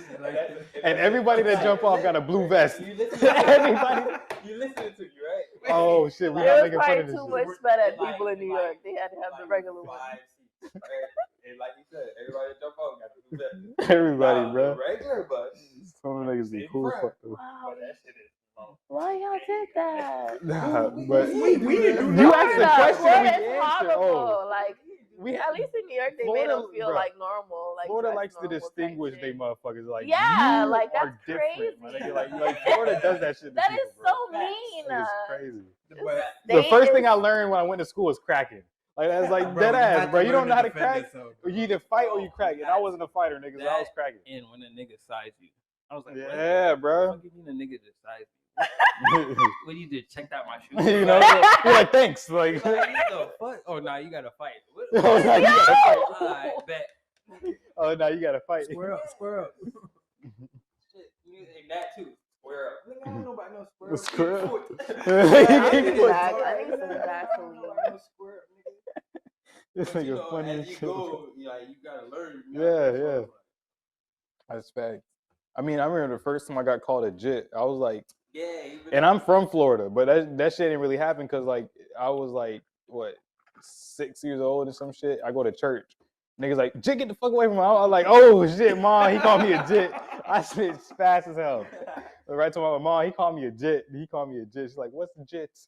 And everybody that jump off got a blue vest. Everybody. You listening to me, right? Oh shit, we're There not was making fun of probably this too shit. much sped ed people in New York. They had to have the regular one. 5 seats, right? And like you said, everybody that jump off got a blue vest. Everybody, Now, bro. The regular bus. Some of the niggas be cool as fuck though. Wow. But that shit is long. Why y'all did that? Nah, but we didn't do you that. asked the question, Florida we is answered. horrible. Oh, Like, we at least in New York, they Florida, made them feel bruh. like normal. Like, Florida dress likes to normal type distinguish shit. they motherfuckers. Like, Yeah, you like, are that's different, my crazy. nigga. Like Florida does that shit. To That people, is bro. so mean. It's crazy. But The first thing I learned when I went to school was cracking. Like that's like bro, dead you ass, had bro. to You learn don't know how to defend crack. yourself, You bro. either fight or you crack. And I wasn't a fighter, nigga. So I was cracking. And when a nigga size you, I was like, Yeah, bro. What do you mean a nigga just size me? What you just checked out my shoes? You know, you're like thanks. Like, Like, what the fuck? Oh, nah, you gotta fight. What? Oh, nah, you gotta fight. Alright, bet. Oh no, you gotta fight. Square up, square up. Shit, you and that too. Square up. Nigga, I don't know about no square up. Square up. I He need put- I need some Vaseline. No square up, nigga. This But, you nigga know, funny as as you shit. go, you gotta learn. Yeah. That's fact. I mean, I remember the first time I got called a jit. I was like, Yeah. and I'm from Florida, but that shit didn't really happen because like I was like what 6 years old or some shit. I go to church. Niggas like, jit, get the fuck away from me. I was like, oh shit, mom, he called me a jit. I spit fast as hell. Right to my mom, he called me a jit. He called me a jit. She's like, what's the jits?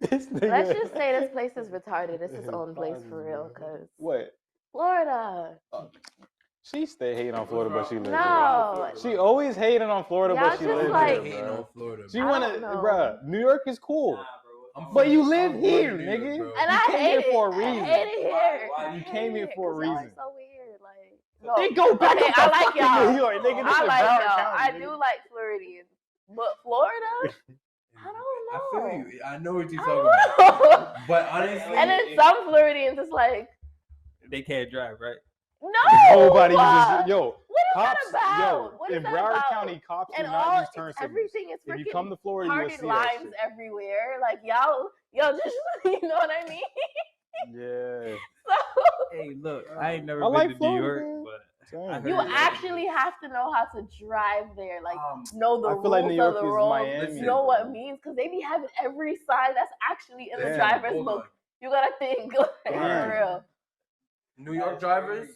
This nigga. Let's just say this place is retarded. It's its own place for real, cause What? Florida. She stay hating on Florida, but she lives No. there. She always hating on Florida, Y'all but she just lives like- there. Hating bro. on Florida. She I wanna, don't know. bruh. New York is cool, I'm but from- you live I'm from here, New York, nigga. bro. And You I came hate here it. for a I reason. hate it here. Why? I You hate came here it, for a 'cause y'all reason. are so weird. Like, no. They go back Okay, up to I like fucking y'all. New York, nigga. This I is like Broward y'all. County, I nigga. do like Floridians, but Florida, I don't I know. feel you. I know what you're I talking don't about. know. But honestly, And then some Floridians, it's like, They can't drive, right? no. Nobody uses yo. What is Cops, that about? yo, What is in that Broward about? County, cops do And not all use turn signals. everything is If you freaking come to Florida, you will parted see that lines shit. everywhere. Like y'all just you know what I mean? Yeah. So Hey, look, I ain't never I been like to New Florida, York, man. but Same. I heard you that- actually have to know how to drive there. Like know the I feel rules like New York of the is road. Miami. Know what it means because they be having every sign that's actually in the Damn, driver's hold book. on. You gotta think like, Damn. for real. New York drivers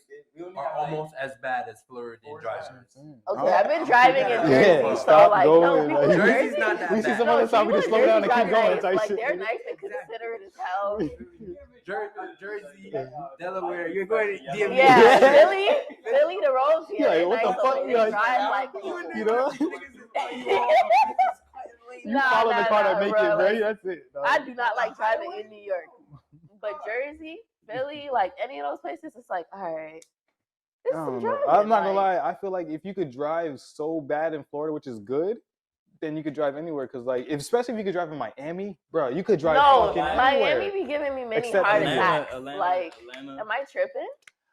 are almost as bad as Floridian drivers. Okay, I've been driving in Yeah, Jersey, so stop like going, no, people like- in Jersey's Jersey, not that We see bad. some other side, we people just in slow down Jersey and keep are going nice. type Like shit. they're nice and considerate as hell. Jersey, Delaware, you're going to DMV. Yeah, Philly, the roads here. Yeah, they're what the nice fuck? over there. You're They like, drive like You know? You follow the car that make it, bro. like, That's it. dog. I do not like driving in New York, but Jersey, Philly, like any of those places, it's like all right. This I is don't some know. driving. I'm not gonna like, lie. I feel like if you could drive so bad in Florida, which is good, then you could drive anywhere. Cause like, especially if you could drive in Miami, bro, you could drive No, fucking Miami anywhere. be giving me many Except heart Atlanta. attacks. Like, Atlanta. am I tripping?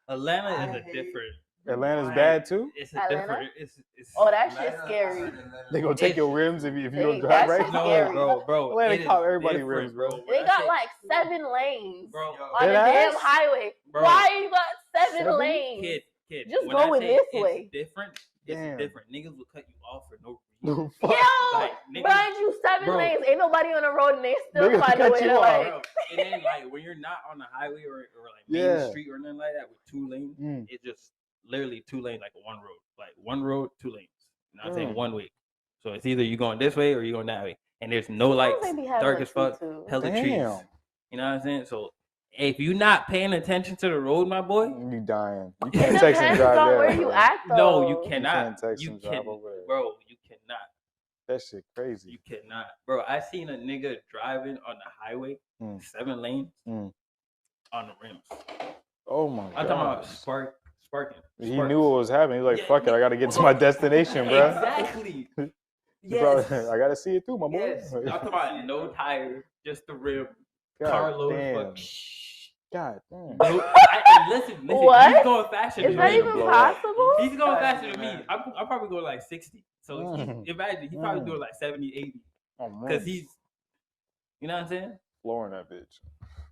Atlanta is a different. Atlanta's bad too. It's a Atlanta? different. It's Oh, that shit's scary. They gonna take It's- your rims if you They- don't that drive right. shit's no, scary. bro. Atlanta it is cop everybody different, rims, bro. When They I got say- like 7 lanes bro. on a Dead damn ass? highway. Bro. Why you got 7 7? lanes? Kid. Just when go I in say this it's way. Different. It's Damn. different. Niggas will cut you off for no No, reason. fuck. Yo, Like, niggas- mind you, 7 bro. lanes. Ain't nobody on the road and they still Niggas find a cut way you to off. like. Bro, and then like when you're not on the highway or like main Yeah. street or nothing like that with 2 lanes, Mm. it's just literally 2 lanes like one road. Like 1 road, 2 lanes. You know what I'm saying? Mm. 1 way. So it's either you going this way or you going that way. And there's no lights, They be having dark a as fuck, tutu. hella trees. Damn. You know what I'm saying? So if you're not paying attention to the road, my boy, You dying. You It can't text and depends drive on there. where you bro. at though. no, you You cannot. can't text You and drive can, over there. bro. You cannot. That shit crazy. You cannot, bro. I seen a nigga driving on the highway, Mm. 7 lanes, Mm. on the rims. Oh my I'm god. talking about sparking. He Sparks. knew what was happening. He's like, Yeah, fuck it, I gotta get to my destination, bro. Exactly. You probably- Yes. I gotta see it through, my boy. Yes. I'm talking about no tire, just the rim. God Carload. damn. Fuck. God damn. And listen. What? He's going faster Is than that me. even blow up. possible? He's going faster than me. I'm probably going like 60. So Mm. imagine he's probably Mm. doing like 70, 80. Oh, man. Because he's, you know what I'm saying? flooring that bitch.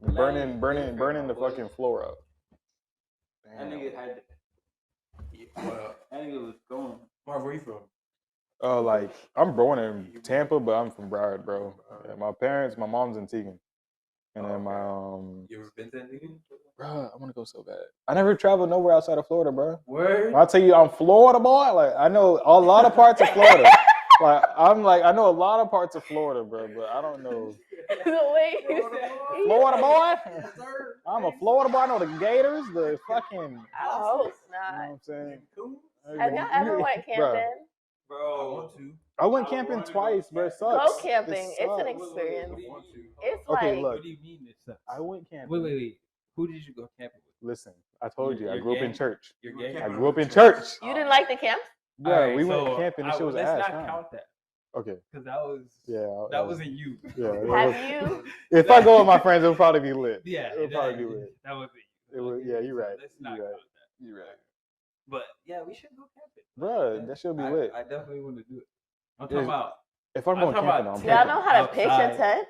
Man, Burning the fucking floor up. That Damn. nigga had. That nigga was going. Marv, where you from? Oh, like I'm born in Tampa, but I'm from Broward, bro. Yeah, my mom's in Teagan, and then my You ever been to anything? bro, I want to go so bad. I never traveled nowhere outside of Florida, bro. Word? When I tell you I'm Florida boy, like I know a lot of parts of Florida. I know a lot of parts of Florida, bro, but I don't know The way you said Florida boy. I'm a Florida boy. I know the Gators, the fucking. I hope You know not. what I'm saying? Have y'all ever went Bruh, camping? Bro. I went camping twice, bro. It sucks. Go camping. It It's an sucks. experience. It's Okay, like look. What do you mean it sucks? I went camping. Wait. Who did you go camping with? Listen, I told you, I You're grew up in gay? church. You're gay? I grew up in church. you didn't like the camp. Yeah, Alright, we went so camping. This shit was let's ass. not huh? count that Okay, because that was yeah, that wasn't you. Yeah, it Have was- you? if I go with my friends, it'll probably be lit. Yeah, it'll probably be lit. That wasn't you. It was, yeah, you're right. Let's not You're right. count that. You're right, But yeah, we should go camping. bro. That should be lit. I definitely want to do it. I'm Yeah. talking about. If I'm I'm going talking camping, about I'm Y'all camping. know how to pitch a Outside. tent.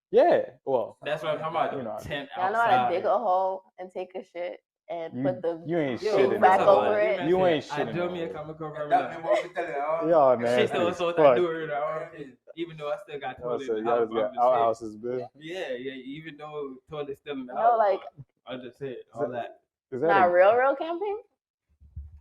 Yeah, well, That's what I'm talking about. You know, tent Y'all know outside. how to dig a hole and take a shit and put the you ain't Yo, shit in back that over hole. it. You ain't I shit in do that me a hole. comic cover. Y'all Shit nasty. though, as so I fuck. do it. Even though I still got Y'all toilet. said in the y'all house, just got I'm just saying. outhouses, bitch. Yeah. Even though toilet's still in the No, house, like- I just said all that. Is that not a- real camping.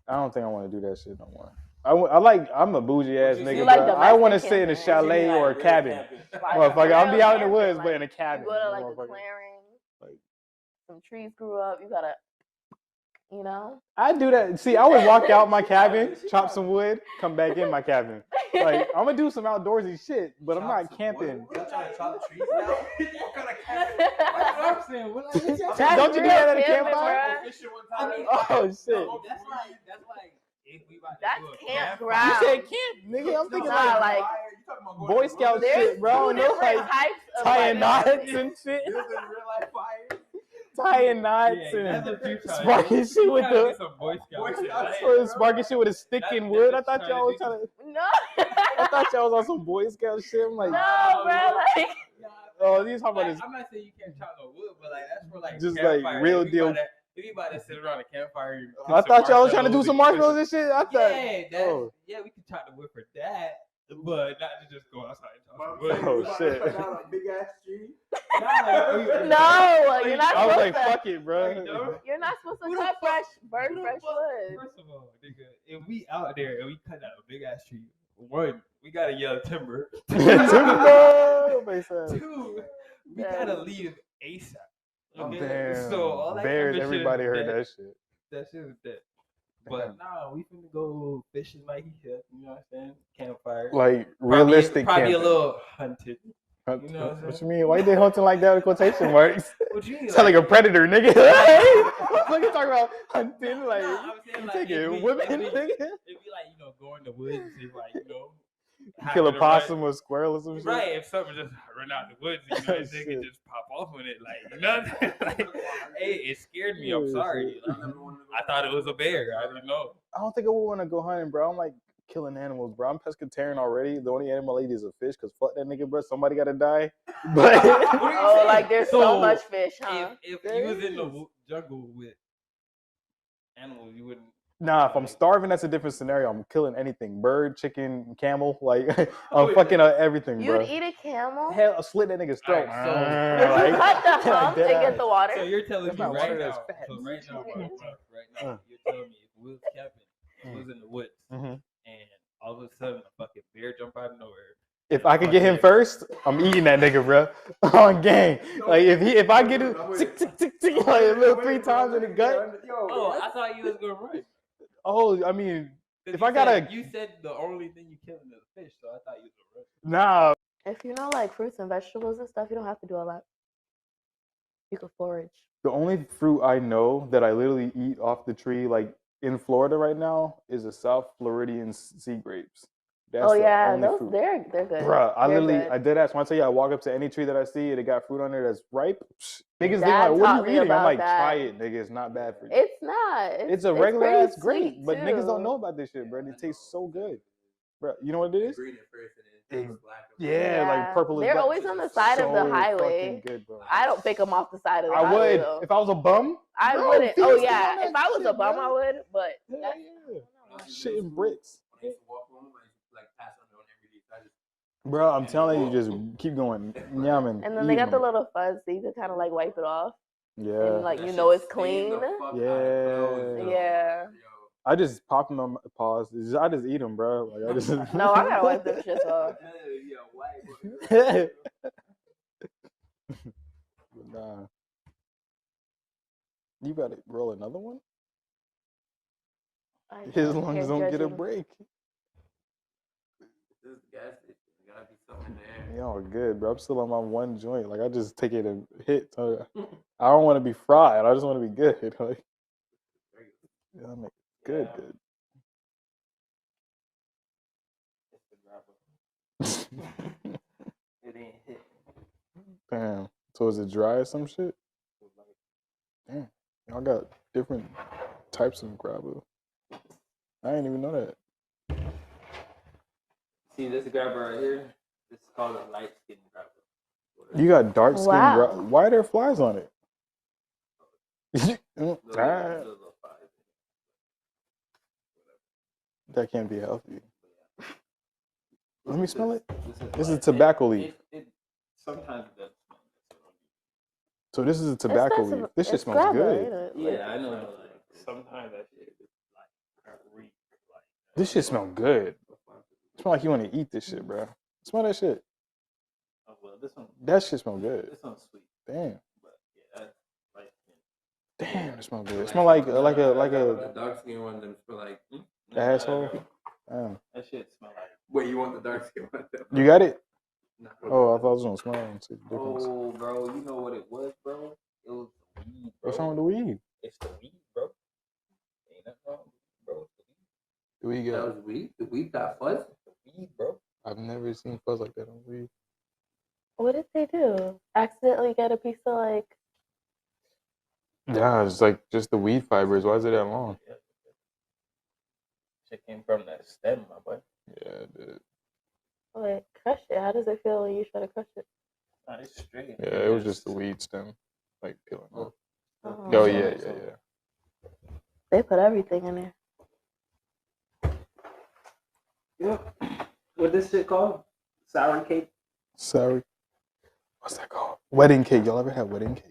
I don't think I want to do that shit no more. I'm a bougie ass You nigga, like bro. I want to domestic sit in a camping. chalet or a cabin. Like, Motherfucker, I'll be real out in the camping, woods, like, but in a cabin. You go to like a motherfucker. clearing, Like- some trees grew up. You gotta, you know. I do that. See, I would walk out my cabin, chop some wood, come back in my cabin. Like I'm gonna do some outdoorsy shit, but I'm not camping. Y'all trying to chop trees now? What kind of camping? That's Don't you do that at a real camping, campfire? bruh. Oh shit! That's like if we about to That's do a You campground. said camp, nigga. I'm thinking Nah, like like Boy Scout there's shit, bro. two No, different like types of tying like, knots and shit. Real life fire. Tying knots Yeah, and that's what you trying to sparking do. shit You with trying to do the some Boy Scout Boy shit, Scout right? shit. sparking shit with a stick That's- and that's wood. what I thought you y'all was trying trying to. No. I thought y'all was on some Boy Scout shit. I'm like, No, bro. Like, oh, these talking about Like, this. I'm not saying you can't chop no wood, but like that's for like Just, like, campfire. real If you deal. about to- If you about to sit around a campfire, and cook I some thought y'all was trying to do some marshmallows marshmallows and shit. I thought. Yeah, that's, Oh. yeah, we can chop the wood for that, but not to just go outside and chop some Oh, wood. shit. Big ass tree. no, you're not I was supposed like, to. fuck it, bro. You're not supposed to Who the cut fuck- burn Who the fresh fuck- wood. First of all, nigga, if we out there and we cut out a big ass tree, one, we gotta yell timber. Timber! Face ass. Two, we Yeah. gotta leave ASAP. Oh, Okay? damn. So all that Bears, camping shit everybody is heard dead. that shit. That shit is dead. But nah, we finna go fishing like he said. You know what I'm saying? Campfire. Like Probably- realistic Probably camping. a little hunted. Hunt- you know what I'm what you saying? mean? Why they hunting like that with quotation marks? What you mean? Sound like a predator, nigga. Look, you talking about hunting like Nah, I'm saying, like, taking if we- women, if we- nigga. It'd be like, you know, go in the woods and like, you know, Kill a happen to possum or squirrel or some shit. Right, if something just run out the woods, you know, they could just pop off with it, like, you know. Like, hey, it scared me. I'm sorry. Like, I thought it was a bear. I didn't know. I don't think I would want to go hunting, bro. I'm like killing animals, bro. I'm pescatarian already. The only animal I eat is a fish, cause fuck that nigga, bro. Somebody gotta die. But Oh, like there's so much fish, huh? If you was in the jungle with animals, you wouldn't. nah, if I'm starving, that's a different scenario. I'm killing anything: bird, chicken, camel. Like I'm fucking everything, bro. You'd eat a camel? Hell, I'll slit that nigga's throat. Alright, so- Would you cut the hump dead and get ass. the water? So you're telling That's me not right water, now, that's fat. so right now, bro, right now, you're telling me if we was camping, we was in the woods, and all of a sudden a fucking bear jump out of nowhere. If I could get him first, I'm eating that nigga, bro. On gang. Like if I get him tick, tick, tick, tick, like a little 3 times in the gut. Oh, I thought you was gonna run. Oh, I mean, if You I gotta, said, you said the only thing you killing is a fish, so I thought you was gonna run. nah. If you know like fruits and vegetables and stuff, you don't have to do a lot. You could forage. The only fruit I know that I literally eat off the tree, like in Florida right now, is the South Floridian sea grapes. That's Oh the yeah, only those fruit. they're good. Bruh, I They're literally, good. I did ask. When I tell you, I walk up to any tree that I see and it got fruit on there that's ripe. Niggas, they Dad like, what taught are me you eating? I'm about like, that. try it, nigga. It's not bad for you. It's not. It's a regular pretty ass grape, sweet, but niggas don't too. know about this shit, bro. It tastes so good, bro. You know what it is? Green at first and then it's black. Yeah, like purple is They're black. always on the side of the So highway. fucking good, bro. I don't pick them off the side of the I highway. would Though. if I was a bum. I Bro, wouldn't. feed Oh us yeah, on that if I was a shit, bum, bro. I would. But Hell yeah. Shit in bricks. When I used to walk home, I used to like pass on every day. I just Bro, I'm telling you, just keep going. Yamming. and then they got the little fuzz, so you can kind of like wipe it off, Yeah. and like you know it's clean. Yeah. I just pop them on my paws. I just eat them, bro. Like I just. No, I gotta wipe them shits off. Nah. You gotta roll another one? His lungs don't get a break. This gas station, there gotta be something there. Y'all good, bro. I'm still on my one joint. Like I just take it and hit. So I don't want to be fried. I just want to be good. Like, yeah, I make good. It ain't hit. Damn. So is it dry or some shit? Damn. Y'all got different types of grabber. I didn't even know that. See this grabber right here? This is called a light skin grabber. You got dark skin. Wow. Why are there flies on it? Those little flies. That can't be healthy. Let me smell it. This is tobacco leaf. Sometimes it does smell. So this is a tobacco leaf. This shit smells good. Yeah, I know. Like, sometimes that shit is like reek. Like, This shit smell good. It smell like you want to eat this shit, bro. Smell that shit. oh well, this one. That shit smell good. This one's sweet. Damn. But yeah, that's light skin. Damn, it smell good. It smell like The dark skin one, them smell like. asshole. Damn. That shit smell like. Wait, you want the dark skin one? You got it? Nah. Oh, I thought I was gonna smell it and see the difference. Oh, bro, you know what it was, bro? It was the weed, bro. What's wrong with the weed? It's the weed, bro. Ain't nothing wrong, bro. It's The weed That got. was weed. The weed got fuzz. the weed, bro. I've never seen fuzz like that on weed. What did they do? Accidentally get a piece of like? Yeah, it's like just the weed fibers. Why is it that long? Yeah. Shit came from that stem, my boy. Yeah, dude. Like crush it. How does it feel when you try to crush it? Nah, it's straight. Yeah, it was just the weed stem, like peeling off. Oh, Oh yeah. They put everything in there. Yep. What this shit called? Sour cake. Sorry. What's that called? Wedding cake. Y'all ever had wedding cake?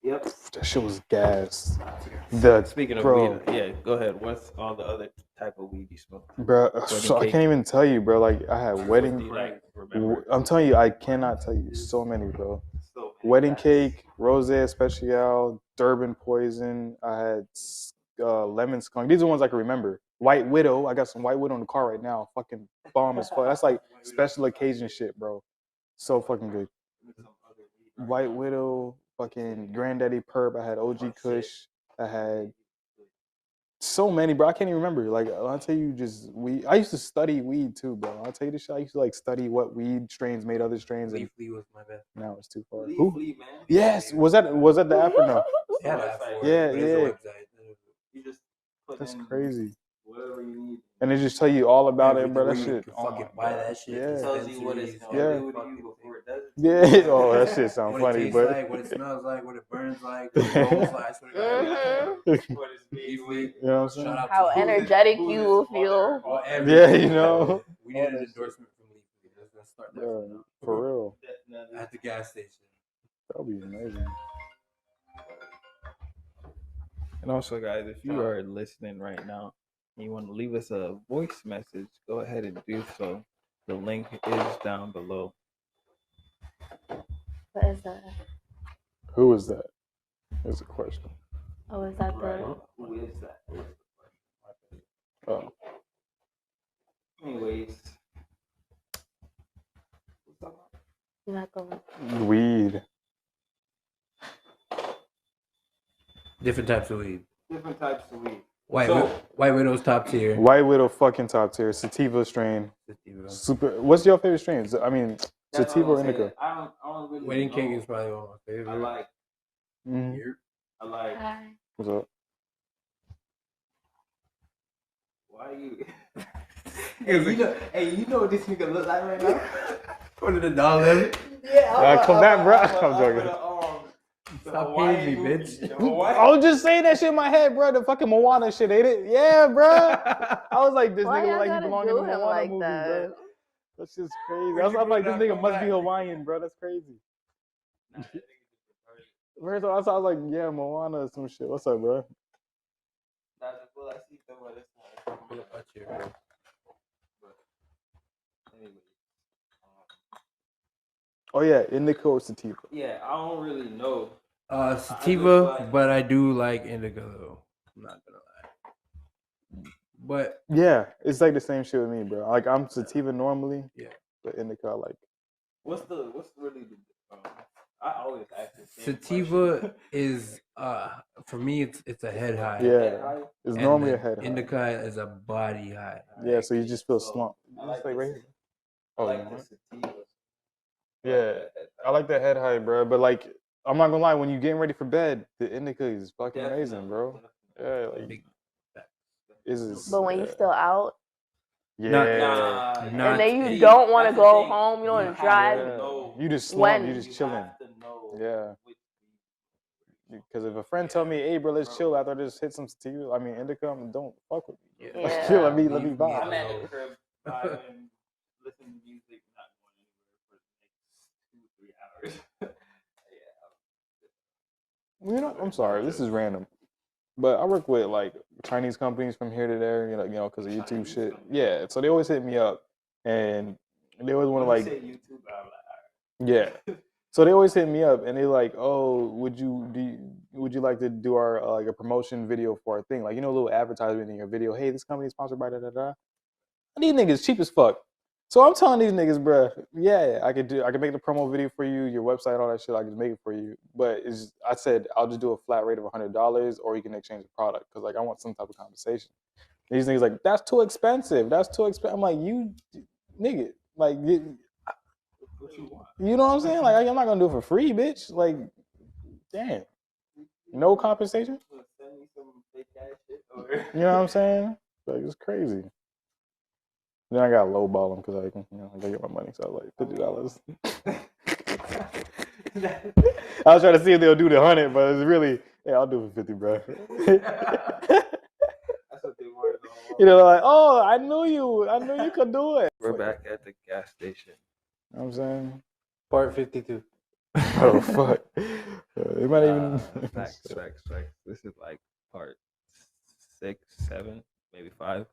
Yep. That shit was gas. Speaking of bro. weed, yeah, go ahead. What's all the other type of weed you smoke? Bro, Wedding so I cake. can't even tell you, bro. Like I had Do wedding. you like remember? I'm telling you, I cannot tell you so many, bro. So many Wedding guys. cake, rose especial, Durban poison. I had lemon skunk. These are ones I can remember. White Widow. I got some White Widow in the car right now. Fucking bomb as fuck. That's like special occasion shit, bro. So fucking good. White Widow, fucking Granddaddy Perp. I had OG Kush. I had So many, bro. I can't even remember. Like, I'll tell you, just weed. I used to study weed too, bro. I'll tell you this shit. I used to like study what weed strains made other strains, and Leafly was my best. now it's too far. Leaf, Who? leaf, man. Yes. Was that the app or no? Yeah, Website. Yeah, but it's a yeah. website. You just put That's in crazy. whatever you need. And they just tell you all about it, bro. That Everything, shit. you can Oh fucking my buy God. that shit. Yeah. It tells you what it's dispensaries, gonna Yeah. do to you before it does it. Yeah. Oh, that shit sounds What funny, it tastes but like, what it smells like, what it burns like, what it rolls like. I swear to God. Mhm. What it's made Leafly, with. you know what I'm saying? shout out How to Leafly. energetic you will feel. Or Yeah, everything. you know. We need All an that shit. endorsement from Leafly. Let's start that Yeah, from now. for real. Definitely. At the gas station. That'll be amazing. And also, guys, if you are listening right now and you want to leave us a voice message, go ahead and do so. The link is down below. What is that? Who is that? Is a question. Oh, is that the? Who is that? Oh. Anyways. You're not going. Weed. Different types of weed. Different types of weed. White So- White Widow's top tier. White Widow fucking top tier. Sativa strain. Super. What's your favorite strains? I mean, That's sativa what or I'm saying. indica? I don't really Wedding know. King is probably one of my I favorite. like. Mm-hmm. Yep. I like. Hi. What's up? Why you? Hey, you know what this nigga look like right now? What did the dollar? Yeah, come back, bro. I'm joking. Stop paying me, bitch. I was just saying that shit in my head, bro. The fucking Moana shit, ain't it? Yeah, bro. I was like, this Why nigga y'all look like he gotta belonged do in the him Moana like movie, that? bro. That's just crazy. Where'd you I'm like, put this that nigga from must be back? Hawaiian, bro. That's crazy. First, I was like, yeah, Moana or some shit. What's up, bro? Oh yeah, indica or sativa. Yeah, I don't really know. Sativa, but I do like indica though. I'm not gonna lie. But Yeah, it's like the same shit with me, bro. Like I'm sativa normally. Yeah. But indica, I like. What's really the? I always ask the same sativa question. is for me it's a head high. Yeah, it's And normally a then head high. indica is a body high. Yeah, so you just feel So, slumped. I like It's like the right here. I Oh, like you know the what? sativa. Yeah, I like the head high, bro. But like, I'm not gonna lie, when you getting ready for bed, the indica is fucking amazing, bro. Yeah, like Big is. But when you're still out, yeah, Not and then you a- don't want to that's the go thing. home, you don't want You to have drive. to know you just slump, when you just you chilling. have to know Yeah. which Because if a friend tell me, "Hey, bro, let's chill after I just hit some sativa," I mean indica, don't fuck with me. Yeah. Like, Yeah. let me Leave me vibe. I'm at alone. the crib vibing, listening to music, not going anywhere for the next 2-3 hours. You know, I'm sorry, this is random, but I work with like Chinese companies from here to there, you know, because of YouTube shit. Yeah, so they always hit me up, and they always want to When you like, say YouTube, I'm yeah. So they always hit me up, and they like, oh, would you like to do our like a promotion video for our thing, like a little advertisement in your video? Hey, this company is sponsored by da da da. These niggas cheap as fuck. So I'm telling these niggas, bruh, yeah, I could make the promo video for you, your website, all that shit. I can make it for you. But I said I'll just do a flat rate of $100, or you can exchange the product because like I want some type of compensation. And these niggas like, that's too expensive. That's too expensive. I'm like, you nigga, like you know what I'm saying? Like I'm not gonna do it for free, bitch. Like, damn, no compensation. send me some fake ass shit. You know what I'm saying? Like it's crazy. Then I got lowball them because I can, I gotta get my money. So I was like $50. I was trying to see if they'll do the 100, but it's really, yeah, I'll do it for 50, bro. That's what they wanted. Like, oh, I knew you could do it. We're back at the gas station. You know what I'm saying? Part 52. Oh fuck. It might even. Facts. This is like part 6, 7, maybe 5.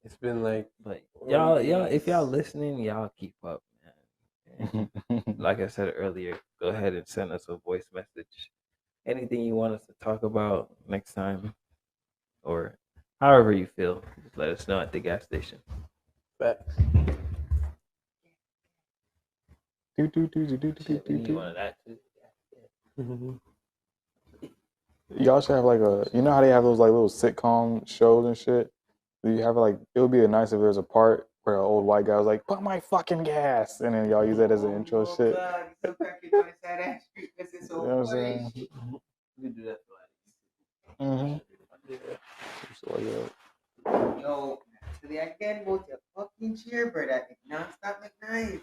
It's been like But y'all, if y'all listening, y'all keep up, man. And like I said earlier, go ahead and send us a voice message. Anything you want us to talk about next time, or however you feel, just let us know at the gas station. facts. Shit, we need one of that too. Y'all should have like you know how they have those like little sitcom shows and shit? Do you have like, it would be nice if there's a part where an old white guy was like, put my fucking gas, and then y'all use that as an intro shit. You know what I'm saying? We do that. Mm-hmm. Yo, actually, I can go to fucking cheer, brother. I think non-stop McKnife.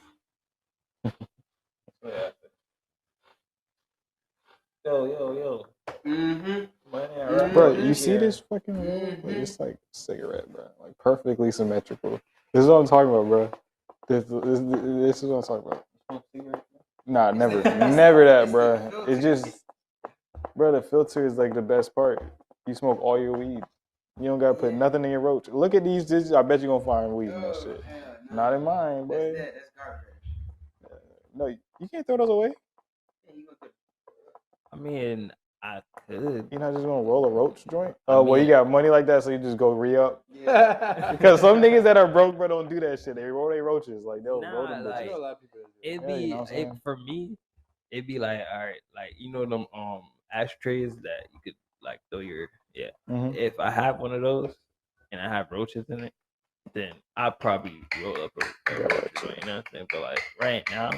Yo. Mm-hmm. Bro, you see this fucking roll? Like, it's like a cigarette, bro. Like perfectly symmetrical. This is what I'm talking about, bro. This is what I'm talking about. Nah, never that, bro. It's just, bro, the filter is like the best part. You smoke all your weed. You don't gotta put nothing in your roach. Look at these. I bet you're gonna find weed in that shit. Not in mine, boy. That's garbage. No, you can't throw those away. I mean, I could. You're not just gonna roll a roach joint? I Oh, well, you mean- got money like that, so you just go re-up? Because some niggas that are broke, bro, don't do that shit. They roll their roaches. Like, they'll roll them Nah, bitches. like, A lot of people do. It'd Yeah, be you know what I'm saying? for me. It'd be like, all right, like you know them ashtrays that you could like throw your Mhm. If I have one of those and I have roaches in it, then I probably roll up a roach joint, you know what I'm saying? But like right now,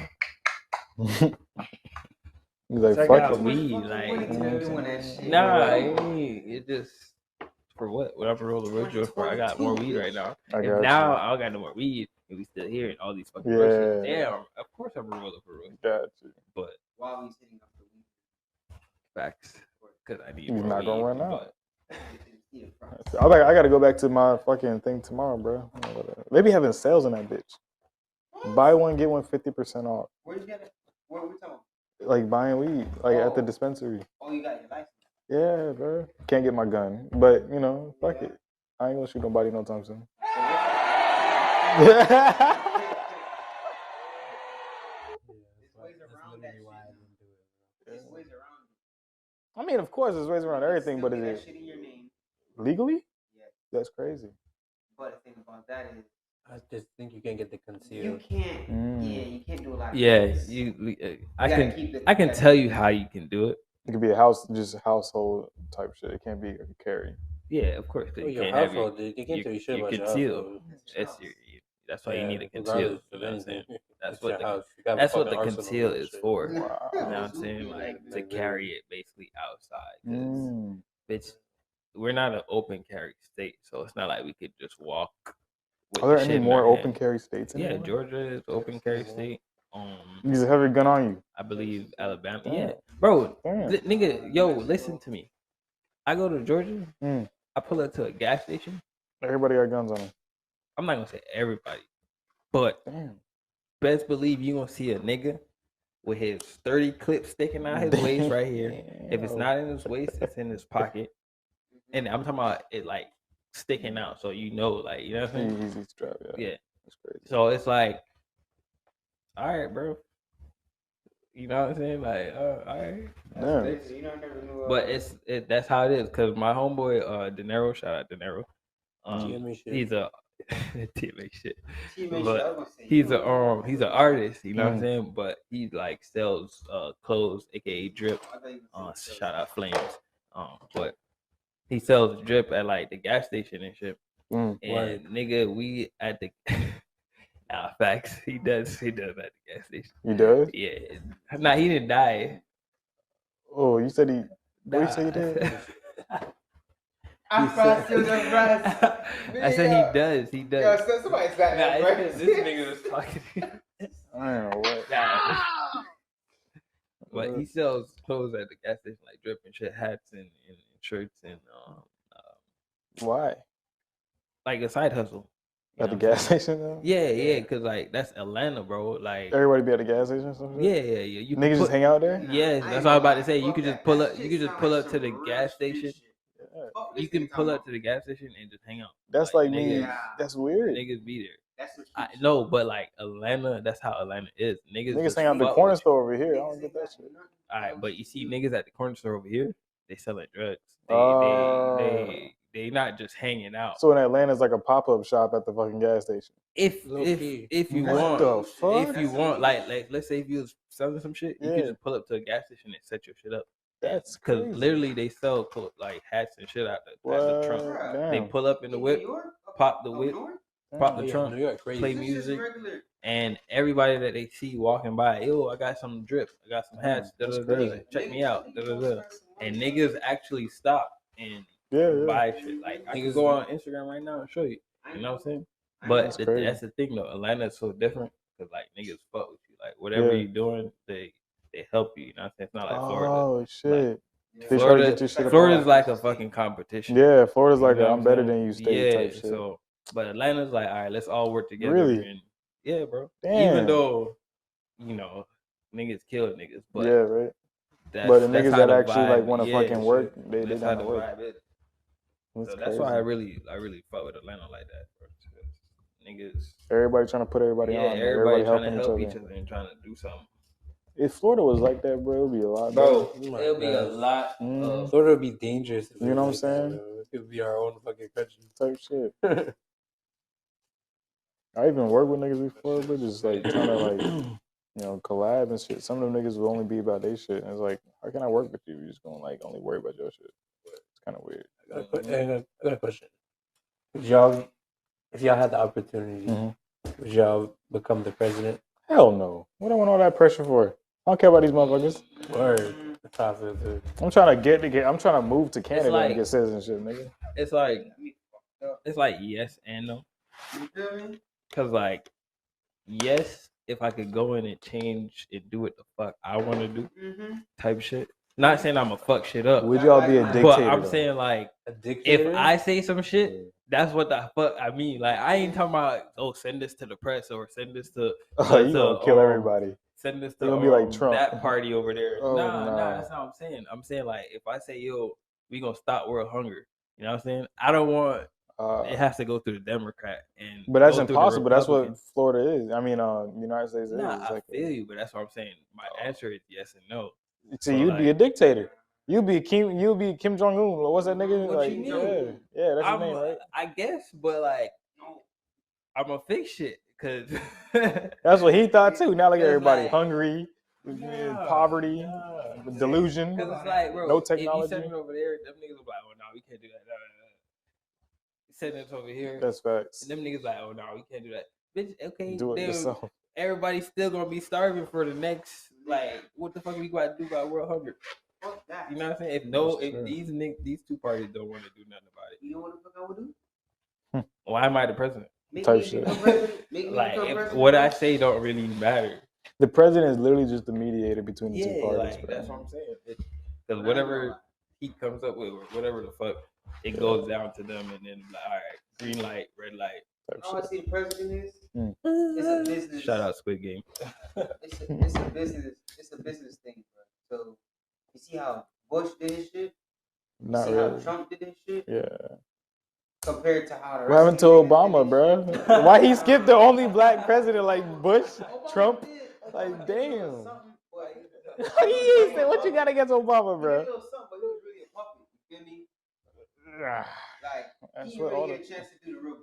He's like, I fuck got it. weed, Money like to be doing that shit. nah, it ain't. It just for what? Whatever roll the roach joint for. I got more weed right now. I If got now you. I don't got no more weed and we still here and all these fucking Yeah. roaches, damn, of course I'm gonna roll up a roach. Got you. But While he's hitting up the weed. facts, because I need He's more not gonna weed, run out. but- I gotta go back to my fucking thing tomorrow, bro. They be having sales in that bitch. Buy one, get one 50% off. Where you get it? Where we talking? Like buying weed, like at the Oh. dispensary. Oh, you got your license. Yeah, bro. Can't get my gun, but you know, fuck it. I ain't gonna shoot nobody no time soon. There's ways around that shit. There's ways around it. I mean, of course, there's ways around everything, but Still is get that it shit in your name. legally? Yeah. That's crazy. But the thing about that is I just think you can get the you concealed. can't. Mm. Yeah, you can't do a lot of Yeah, things. I gotta can keep the- I can you gotta tell keep you the- how you can do it. It could be a house, just household type shit. It can't be a carry. Yeah, of course. 'Cause Oh, you your can't have household, dude. You can't tell you shit you about your conceal. household. That's why you need a conceal. regardless You of know what I'm saying? anything. That's It's what your the house. You got a that's what the fucking arsenal conceal of is shit. for. Wow. You know what I'm saying? Like to Like, carry it basically outside. 'Cause, Mm. bitch, we're not an open carry state, so it's not like we could just walk. With Are there the any shit in more our open hand. carry states Yeah, anymore? Georgia is open carry state. You just have your gun on you. I believe Alabama. Damn. Yeah, bro, Damn. nigga, yo, listen to me. I go to Georgia. Mm. I pull up to a gas station. Everybody got guns on them. I'm not gonna say everybody, but Damn. best believe you gonna see a nigga with his 30 clip sticking out his waist right here. If it's Damn. not in his waist, it's in his pocket. And I'm talking about it like sticking out, so you know, like you know what I'm saying? Easy strap, yeah. Yeah. That's crazy. So it's like, all right, bro. You know what I'm saying? Like, all right. Damn. Crazy. You know, I never knew. But that's how it is. Cause my homeboy, De Niro, shout out De Niro. TMA shit. He's a TMA shit. Teammate But shit, I was gonna say, he's an artist, you know what I'm Mm. saying? But he like sells clothes, aka drip. I thought you were saying Shout out Flames. But he sells drip at like the gas station and shit. Mm. And nigga, we at the nah, facts. He does at the gas station. You does? Yeah. Nah, he didn't die. Oh, you said he. What Nah. you say he did? I thought still the rest. I said he does. He Yo, does. so somebody's got Nah, that, it's right? 'cause this nigga was talking. I don't know what. Nah. But he sells clothes at the gas station, like drip and shit, hats and shirts and Why? like a side hustle. You At the know what I'm gas saying? station though? Yeah, cause like that's Atlanta, bro. Like Everybody be at the gas station or something? yeah. You can Niggas just put- hang out there? Yes, that's what I was about to say. You could just pull up. You could just pull up to the gas station. Yeah. You can pull up to the gas station and just hang out. That's like me. niggas, That's weird. niggas be there. That's what I know, but like Atlanta, that's how Atlanta is. Niggas Niggas just hang out the fuck corner with you. store over here. I don't get that shit. All right, but you see niggas at the corner store over here, they selling drugs. They not just hanging out. So in Atlanta, it's like a pop up shop at the fucking gas station. if Low key. you What want, the fuck? if you want, like let's say if you was selling some shit, you Yeah. could just pull up to a gas station and set your shit up. That's because crazy. literally they sell like hats and shit at the trunk. What? They Damn. pull up in the whip, pop the whip, pop the Yeah, trunk, New York crazy. play music, and everybody that they see walking by, yo, I got some drip, I got some hats, That's da, da, da, crazy. check me out, da, da, da. And niggas actually stop and Yeah. buy shit. Like I can Niggas- go on Instagram right now and show you. You know what I'm saying? But That's crazy. that's the thing though. Atlanta's so different because like niggas fuck with you. Like whatever Yeah. you're doing, they help you. You know what I'm saying? It's not like Florida. Oh shit. They try to Florida, get your shit up Florida's on. like a fucking competition. Yeah, Florida's like You know a what I'm I'm better saying? than you state type shit. So, but Atlanta's like, all right, let's all work together. Really? And, yeah, bro. Damn. Even though, you know, niggas kill niggas, but yeah, right. that's, But the that's niggas how that the actually like vibe- want to yeah, fucking work, shit. they That's down how to the work. vibe is. That's So crazy. that's why I really fuck with Atlanta like that, bro. Niggas, Everybody trying to put everybody yeah, on. Like, everybody trying to helping help each each other. other and trying to do something. If Florida was like that, bro, it'd be a lot Bro, Oh my it'll be a God. lot Mhm. of Florida would be dangerous. If You it know was what I'm like that, saying? bro. It would be our own fucking country. type shit. I even worked with niggas before, but just like trying to like, you know, collab and shit. Some of them niggas will only be about their shit. And it's like, how can I work with you? You're just gonna like only worry about your shit. It's kind of weird. I got a question. If y'all had the opportunity, Mhm. would y'all become the president? Hell no. What do I want all that pressure for? I don't care about these motherfuckers. Or the top of the I'm trying to move to Canada like- and get citizenship, nigga. it's like yes and no. You feel me? Cause like yes, if I could go in and change and do what the fuck I want to do, type shit. Not saying I'm a fuck shit up, Would y'all be a dictator? but I'm though? saying like a dictator? if I say some shit, that's what the fuck I mean. Like I ain't talking about send this to the press or send this to You gonna kill everybody. Send this to You gonna be like Trump. that party over there. Oh, nah, nah. that's not what I'm saying. I'm saying like if I say yo, we gonna stop world hunger. You know what I'm saying? I don't want it has to go through the Democrat and but that's go through the impossible. That's what Republican. Florida is. I mean, United States is. Nah, It's I like, feel you, but that's what I'm saying. My answer is yes and no. see, but you'd be a like- dictator. You'd be Kim Jong Un. What's that nigga? What like, you mean? yeah, that's his name, right? I guess, but like I'm gonna fix shit because That's what he thought too. Now look at It's everybody like- hungry, poverty, delusion. Because it's like, bro, No if you technology. send it over there, them niggas will be like, oh no, we can't do that. Nah. Send it over here. That's facts. And them niggas like, oh no, we can't do that. Bitch, okay, Do it then yourself. everybody's still gonna be starving for the next. Like, what the fuck we got to do about world hunger? Fuck that. You know what I'm saying? If That's true. these two parties don't want to do nothing about it, You know what the fuck I would do? why am I the president? Make Type me shit. become president. Make me Like, become if president. what I say don't really matter. The president is literally just the mediator between the two Yeah, parties. like bro. that's what I'm saying. Because whatever he comes up with, or whatever the fuck, it goes down to them, and then like, all right, green light, red light. Type All I shit. see the president is Mm. it's a business. Shout out Squid Game. It's a business. It's a business thing, bro. So you see how Bush did his shit. You Not see really. how Trump did his shit. Yeah. Compared to how the What rest happened to of these niggas Obama, did bro? his shit. Why he skipped the only black president like Bush, Obama Trump? did- Obama Like, did a little damn. something, but- He is. What you got against Obama, He bro? did a little something, but he was really a puppet. You feel me? Like That's he what all really the. get a chance to do the real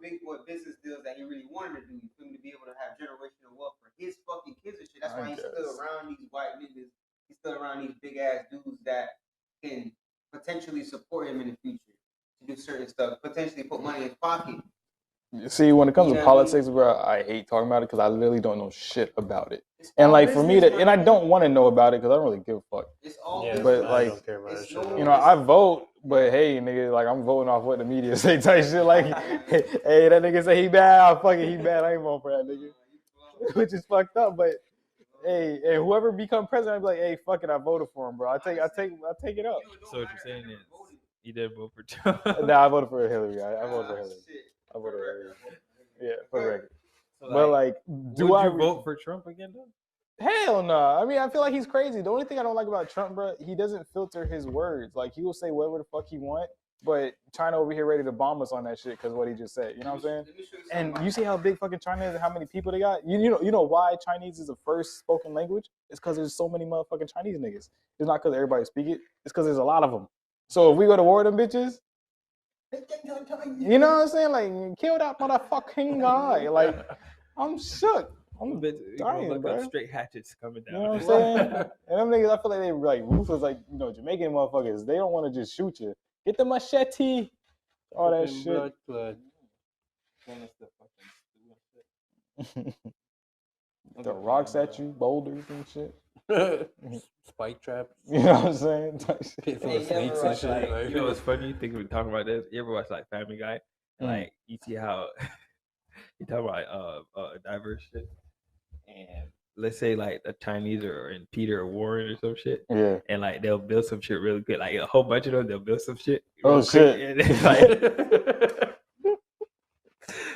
big boy business deals that he really wanted to do. You feel me? To be able to have generational wealth for his fucking kids and shit. That's I why he's guess. still around these white niggas. He's still around these big ass dudes that can potentially support him in the future to do certain stuff. Potentially put money in his pocket. See, when it comes You to know what I mean? politics, bro, I hate talking about it because I literally don't know shit about it. It's And all like for me business, to, my and I nigga. don't want to know about it because I don't really give a fuck. It's all Yeah, business. but, I like, don't care about it's that shit. no- You know, I vote, but hey, nigga, like I'm voting off what the media say type shit. Like, hey, that nigga say he bad, fuck it, he bad. I ain't voting for that nigga, which is fucked up. But hey, and whoever become president, I'd be like, hey, fuck it, I voted for him, bro. I take it up. So what you're saying is you did vote for Trump. Nah, I voted for Hillary. I voted for Hillary. I voted for Hillary. Yeah, for the record. So, But like, do would I you vote for Trump again though? Hell no. I mean, I feel like he's crazy. The only thing I don't like about Trump, bro, he doesn't filter his words. Like, he will say whatever the fuck he want, but China over here ready to bomb us on that shit because what he just said. You know what I'm saying? And you see how big fucking China is and how many people they got? You know why Chinese is the first spoken language? It's because there's so many motherfucking Chinese niggas. It's not because everybody speak it. It's because there's a lot of them. So if we go to war with them bitches, you know what I'm saying? Like, kill that motherfucking guy. Like, I'm shook. I'm You gonna dying, look bro. up straight hatchets coming You down. know what I'm saying? And them niggas, I feel like they like ruthless, like Jamaican motherfuckers. They don't want to just shoot you. Get the machete, all that Fucking shit. blood clot. The rocks at you, boulders and shit. Spike traps. You know what I'm saying? Pit full Hey, of you snakes ever and shit. watch, Like, You know what's funny? Think we're talking about this. You ever watch like Family Guy? And, Mm. like you see how you talk about diverse shit, and let's say like the Chinese are in Peter or Warren or some shit, Yeah. and like they'll build some shit really good. Like a whole bunch of them, they'll build some shit. Oh, real quick, shit. and it's like,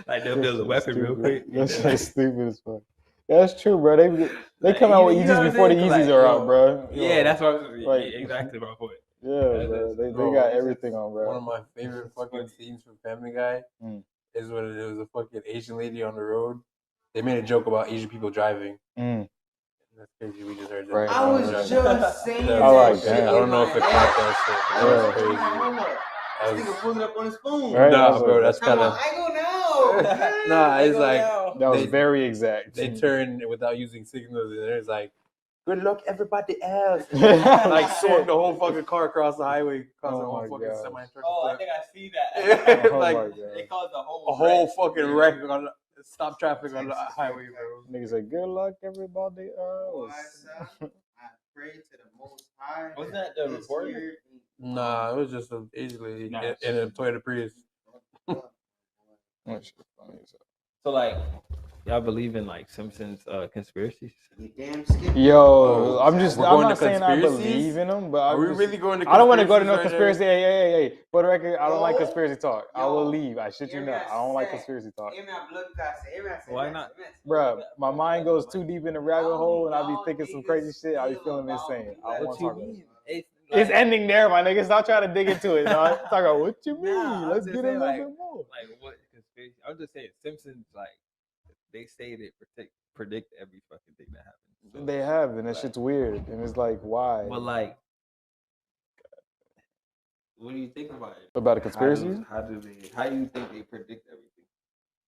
like they'll build a That weapon shit's real stupid. quick. That shit's stupid as fuck. That's true, bro. They Like, come out with you know Yeezys what I'm before the saying? Yeezys Like, are yo, out, bro. Yeah, that's what I'm Like- exactly my point. Yeah, bro. They Bro, got it's everything on, one bro. of my favorite fucking scenes from Family Guy Mm. is when there was a fucking Asian lady on the road. They made a joke about Asian people driving. Mm. That's crazy. We just heard that. Right. I was Driving. just saying That that was like fucking- shit. that. I don't know if it caught that shit. But that was Yeah. crazy. That That nigga was, pulling up on his phone. Right? nah, That's bro, like- that's kind of. I go now. Nah, it's like That was they- very exact. they turn without using signals, and it's like, "Good luck, everybody else." Like swung the whole fucking car across the highway, causing Oh a whole my fucking gosh. semi truck. I see that. Oh like my God. They caused a a whole fucking wreck on stop traffic on the highway, bro. Niggas like, good luck, everybody Boy, else. son, I pray to the Most High. Wasn't that the this recording? year- Nah, it was just an Asian lady Nah. in a Toyota Prius. That shit funny as hell. So like, y'all believe in like Simpsons conspiracies? You damn skip. Yo, Oh, I'm we're not going to saying I conspiracies? believe in them, but Are I'm we just, really going to? I don't want to go to no conspiracies conspiracy. Hey. For the record, I don't like Yo. conspiracy talk. I will Yo. leave. I shit you Hear not. me I don't like say. conspiracy talk. Hear me out, blood clot say, hear me out, say, Why hear me out, not? say, hear me out. Bruh, my mind goes too deep in the rabbit hole and I be Y'all thinking some niggas crazy shit. I be feel feeling about insane. I don't what want to you talk about it. It's It's ending there, my nigga. Stop trying to dig into it. No, talk about what you mean. Nah, I'm Let's just get a saying, little like- bit more. Like what conspiracy? I'm just saying Simpsons like they say they predict every fucking thing that happens. So, They have, and that like- shit's weird. And it's like, why? but like, what do you think about it? About a conspiracy? How do you think they predict everything?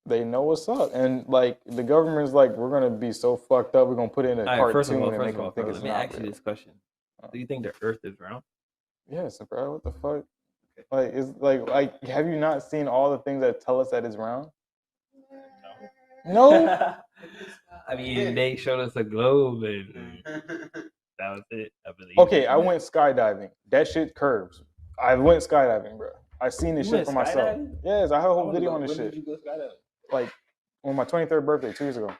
They know what's up. And like the government's like, we're gonna be so fucked up, we're gonna put it in a All right, cartoon first of all, and make them think let it's me not ask you real. this question: do you think the Earth is round? Yes, bro. What the fuck? Like, it's like, have you not seen all the things that tell us that it's round? No. I mean, they showed us a globe, and that was it. I believe. Okay, I went skydiving. That shit curves. I went skydiving, bro. I seen this You shit went for myself. skydiving? Yes, I have a whole video on this When shit. did you go skydiving? Like on my 23rd birthday, 2 years ago. I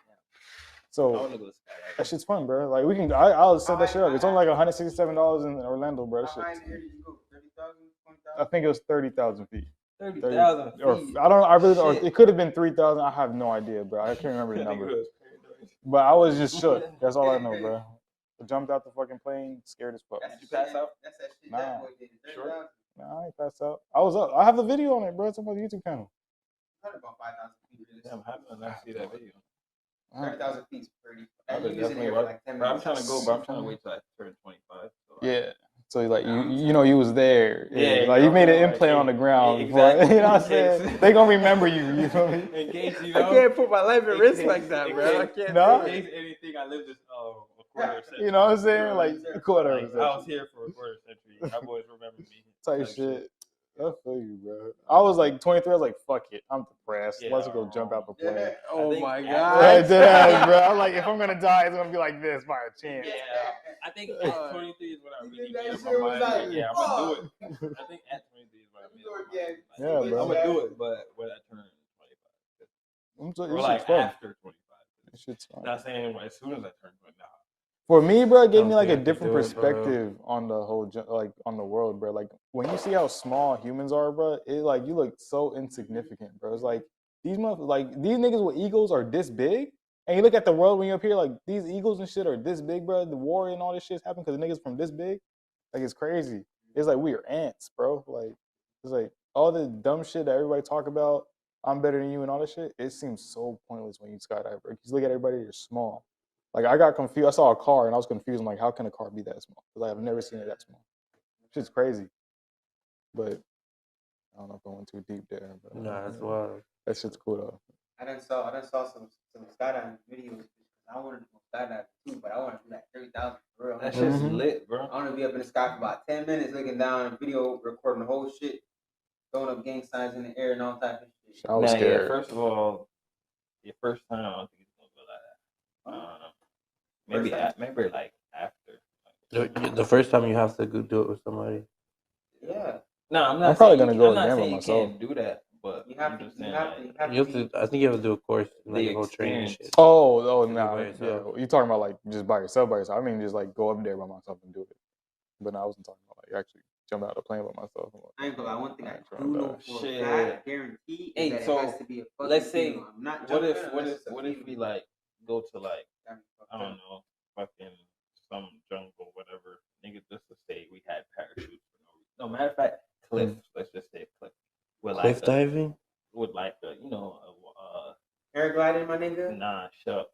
So want to go skydiving. that shit's fun, bro. Like we can, I'll set that shit up. It's only like $167 in Orlando, bro. That How high in shit. the air did you go? 30,000, I 20,000? think it was 30,000 feet. 30,000 feet. Or I don't. I really. Or Shit. it could have been 3,000. I have no idea, bro. I can't remember the number. But I was just shook. That's all I know, bro. I jumped out the fucking plane, scared as fuck. That's Did you the pass shit out? That's that shit Nah. that boy did. 30,000. Nah, I ain't passed out. I was up. I have the video on it, bro. It's on my YouTube channel. Probably about 5,000 feet. Damn, how can I see that video? 30,000 feet is pretty. I And would you was in definitely there for watch. like 10 Bro, I'm minutes. trying to go, but I'm trying to wait till I turn 25. So Yeah. So like you was there. Yeah, Like you made an like, implant on the ground. yeah, before- exactly. You know what I'm saying? They gonna remember you. You feel me? in case you I know, can't put my life at in risk case- like that, in bro. I case- can't. No. do in it. case anything, I lived this a quarter century. You know what I'm saying? Like a quarter of Like, a I was century here for a quarter century. My boys remember me. type shit. I feel you, bro. I was like 23. I was like, fuck it. I'm depressed. Yeah. Let's go jump out the plane. Yeah. Oh think- my I- god. Right, deadass, bro. I'm like, if I'm gonna die, it's gonna be like this by a chance. Yeah, I think at 23 is when I You really think that made up shit my was mind. like, Like, yeah, I'm gonna do it. I think at 23 is when I made up my mind. Yeah, Like, bro. I'm gonna do it, but when I turn 25, I'm so, or this like shit's fun. after 25. This shit's fun. Not saying as soon as I turn 25. Nah. For me, bro, it gave I me don't like a think I could different do it, bro. perspective on the whole, like on the world, bro. Like when you see how small humans are, bro, it like you look so insignificant, bro. It's like these niggas with egos are this big, and you look at the world when you're up here, like these egos and shit are this big, bro. The war and all this shit's happening because the niggas from this big, like it's crazy. It's like we are ants, bro. Like it's like all the dumb shit that everybody talk about. I'm better than you and all this shit. It seems so pointless when you skydive, bro. You look at everybody, you're small. Like I got confused. I saw a car and I was confused. I'm like, how can a car be that small? Because I've never seen it that small. Shit's crazy. But I don't know if I went too deep there. But Nah, that's wild. that shit's cool though. I done saw some skydiving videos. I wanted to go skydive too, but I want to do that 30,000 for real. That shit's Mhm. lit, bro. I want to be up in the sky for about 10 minutes, looking down and video recording the whole shit, throwing up gang signs in the air and all type of shit. I was Nah, scared. yeah, first of all, your first time, I don't think it's gonna go like that. Maybe First time? maybe like after. The first time you have to go do it with somebody. Yeah, No, I'm not. I'm probably saying gonna you, go I'm not again by saying you myself. can't do that, but you have I'm to. just You saying, have like, to. You have You to. have to. I think you have to do a course, like The a whole training experience. shit. Oh, To do nah, by yeah. yourself. You talking about like just by yourself? I mean, just like go up there by myself and do it. But no, I wasn't talking about like actually jumping out of the plane by myself. I ain't gonna lie. One thing I Ain't do know trying for a Shit. fact, guarantee, Hey, is that so, it has to be a fucking let's say, female. I'm not what jumping if unless it's a what if we female. like go to like That'd be fucked I up. don't know, fucking some jungle, whatever. Nigga, let's just say we had parachutes for no reason. No, matter of fact, cliff. Let's just say cliff. With Cliff like diving. with like a, Paragliding, my nigga. nah, shut up,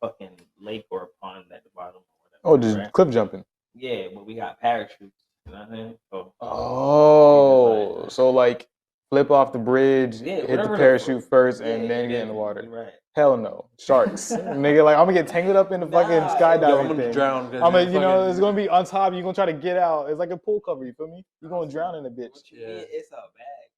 fucking lake or a pond at the bottom or Oh, whatever. just right? cliff jumping. Yeah, but we got parachutes. You know what I'm saying? So Oh, like- so like flip off the bridge, Yeah, hit whatever the the parachute fuck. first, yeah, and then get in the water. Right. Hell no, sharks, nigga. Like I'm gonna get tangled up in the fucking Nah, skydiving Yo, I'm gonna thing. drown. I'm gonna, you know, it's gonna be on top. You're gonna try to get out. It's like a pool cover. You feel me? You're gonna drown in a bitch. What you mean? It's a bag.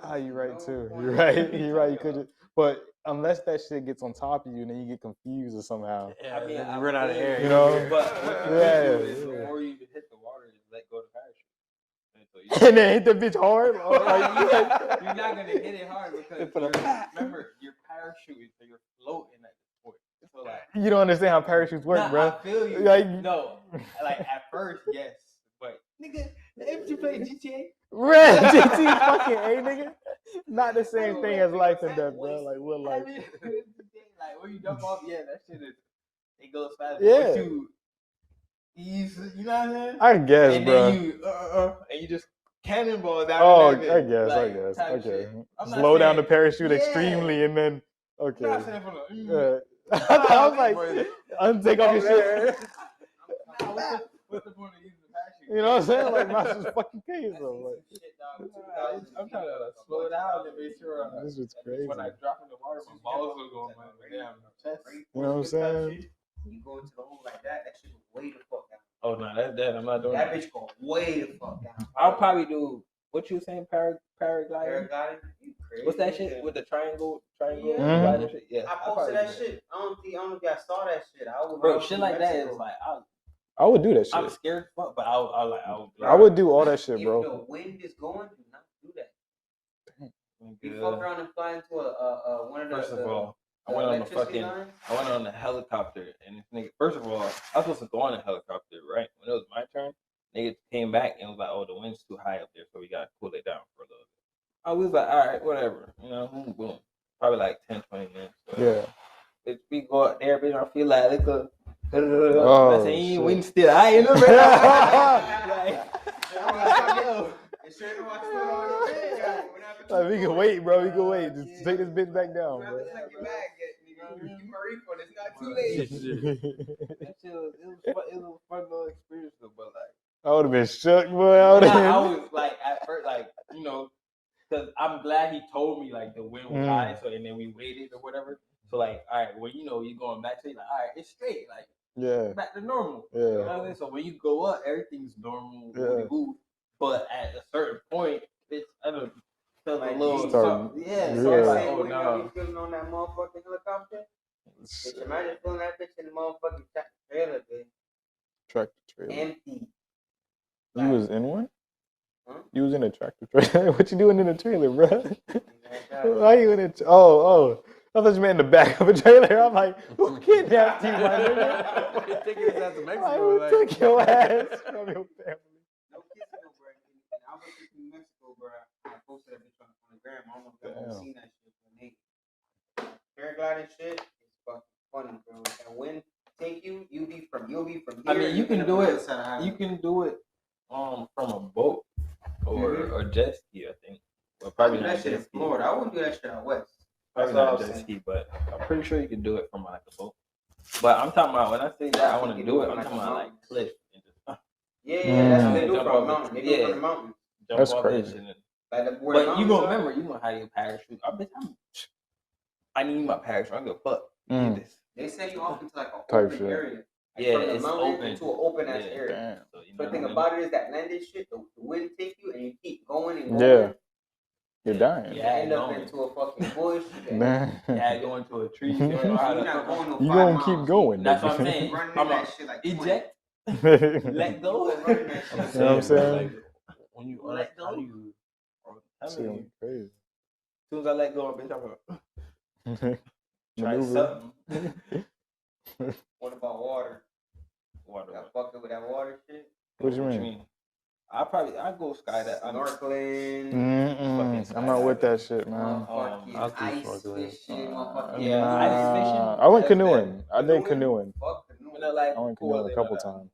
Ah, you're right too. You're right. You're right. You could just, but unless that shit gets on top of you, and then you get confused or somehow. Yeah, I mean, then I you run out of think- air. You know? But what you Yeah, could do is yeah. before you even hit the water, is let go of the parachute. And then hit the bitch hard. You're not gonna hit it hard because remember your parachute is so you're floating at this point. So like You don't understand how parachutes work, nah, bro. I feel you. Like- No, like at first, yes, but nigga, if you play GTA, Red GT fucking A, nigga. Not the same thing as life and death, bro. Like real life. I mean, like when you jump off, yeah, that shit is it goes fast. Yeah. But you know what I'm saying? I guess, And bro. then you just cannonball down. Oh, in that I guess, like, I guess. type Okay. shit. I'm not Slow down the saying- parachute Yeah. extremely, and then I'm okay. not saying for the, I was like, take off your shit. Nah, what's the point of using the parachute? You know what I'm saying? Like, master's fucking case, though. Like, I'm trying to slow down and make sure. this is crazy. When I drop in the water, my balls will go in my damn chest. You know what I'm saying? You go into the hole like that, that shit go way the fuck down. Oh no, that's dead. I'm not doing That that. bitch go way the fuck down. I'll probably do what you saying, paragliding. Paragliding? You crazy. What's that shit with the triangle? Yeah. Gliding shit? Yeah, I I'll posted probably that do shit. I don't know if y'all saw that shit. Bro, shit like that is like I would do that I'm shit. scared, fuck, but I'll do I would do all that shit, if bro. the wind is going, do not do that. You Yeah. fuck around and fly into a one of the First of all, I the went on the electricity fucking. lines. I went on the helicopter, and this nigga. First of all, I was supposed to go on a helicopter, right? When it was my turn, nigga came back and was like, "Oh, the wind's too high up there, so we gotta cool it down for a little bit." I was like, "All right, whatever," you know. Boom, boom. Probably like 10, 20 minutes. Yeah. Bitch, we go out there, bitch. I feel like it's a. Oh, I say, shit. wind still high, you know, Like, we can wait, bro. We can wait. Just take this bitch back down, bro. That shit was, it was a fun little experience though, but like. I would have been shook, boy. I would've I been- was like at first, like because I'm glad he told me like the wind was high, so and then we waited or whatever. So like, all right, well you're going back to like, all right, it's straight, like Yeah. back to normal. You know Yeah. what I mean? So when you go up, everything's normal, Yeah. woo, but at a certain point, bitch, I don't felt a Like, little start- something. Yeah, yeah. so I was like, Same oh way no. you feeling on that motherfucking helicopter? Bitch, imagine feeling that bitch in the motherfucking trailer, bitch. Tractor trailer. Empty. You was in one? Huh? You was in a tractor trailer. What you doing in a trailer, bro? Why you in a? Oh. I thought you meant in the back of a trailer. I'm like, who kidnapped you, my nigga? Taking his ass to Like, Mexico. who Like, took your ass from your family? No kissing, no, bro. And I was in Mexico, bro. I posted that bitch on the gram. I don't know if y'all ever seen that shit, but nigga. Paragliding shit is fucking funny, bro. And when take you'll be from here. I mean, you to can the do other it. side of the You island. can do it from a boat or Mhm. or jet ski, I think. Well, I probably do not that shit in jet ski. Florida. I wouldn't do that shit out west. Probably That's all not I'm jet saying. ski, but I'm pretty sure you can do it from like a boat. But I'm talking about when I say that I want to You do do it. it I'm like talking a about like mountain. cliff and just Yeah, that's what they do Jump from a off mountain. the- They do it yeah. from the mountain. jump That's off crazy. that shit. Like where the But you mountains gonna are. remember, you gonna have your parachute. I bet I need my parachute. I don't give a fuck. Mm. This. They send you off into like an Type open shit. area. Like Yeah, from the it's mountain open. into an open ass Yeah. area. Damn. So, you know But the thing what I mean? about it is that landing shit, the wind take you and you keep going and going. Yeah. You're dying. You Yeah, end up going. into a fucking bush. Yeah, going to a tree. You don't know how You're to. not going no You 5 gonna miles. keep going. That's what I'm nigga. saying. Running I'm that a shit like 20. eject. You Let go. You running that shit. I'm know what I'm saying? Like, when you let go, I'm Shit, telling you, crazy. as soon as I let go, bitch, I'm gonna try Maneuver. something. What about water? Water. Got fucking with that water shit. What you mean? I go skydive. Snorkeling. I'm not with that shit, man. Motherfucking I'll do ice snorkeling. fishing. Motherfucking Yeah, Nah. ice fishing. I went that's canoeing. bad. I did canoeing. Fuck canoeing. When they're like, I went cool, canoeing a they couple know that. times.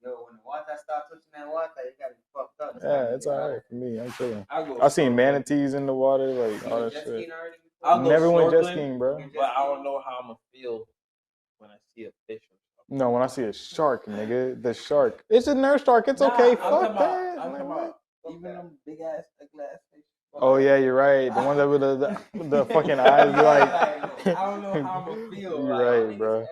Yo, when the water start touching that water, you gotta be fucked up. Yeah, it's alright for me. I'm chilling. I I seen manatees in the water, like all that jet shit. skiing already? I'll go Never went jet snorkeling, skiing, bro. but I don't know how I'm gonna feel when I see a fish or something. No, when I see a shark, nigga, the shark. It's a nurse shark. It's Nah, okay. I'm talking Fuck that. I'm talking Like, about even them big ass glass fish. oh yeah, you're right. The one that with the fucking eyes be like. I don't know how I'm gonna feel. You're like, right, bro.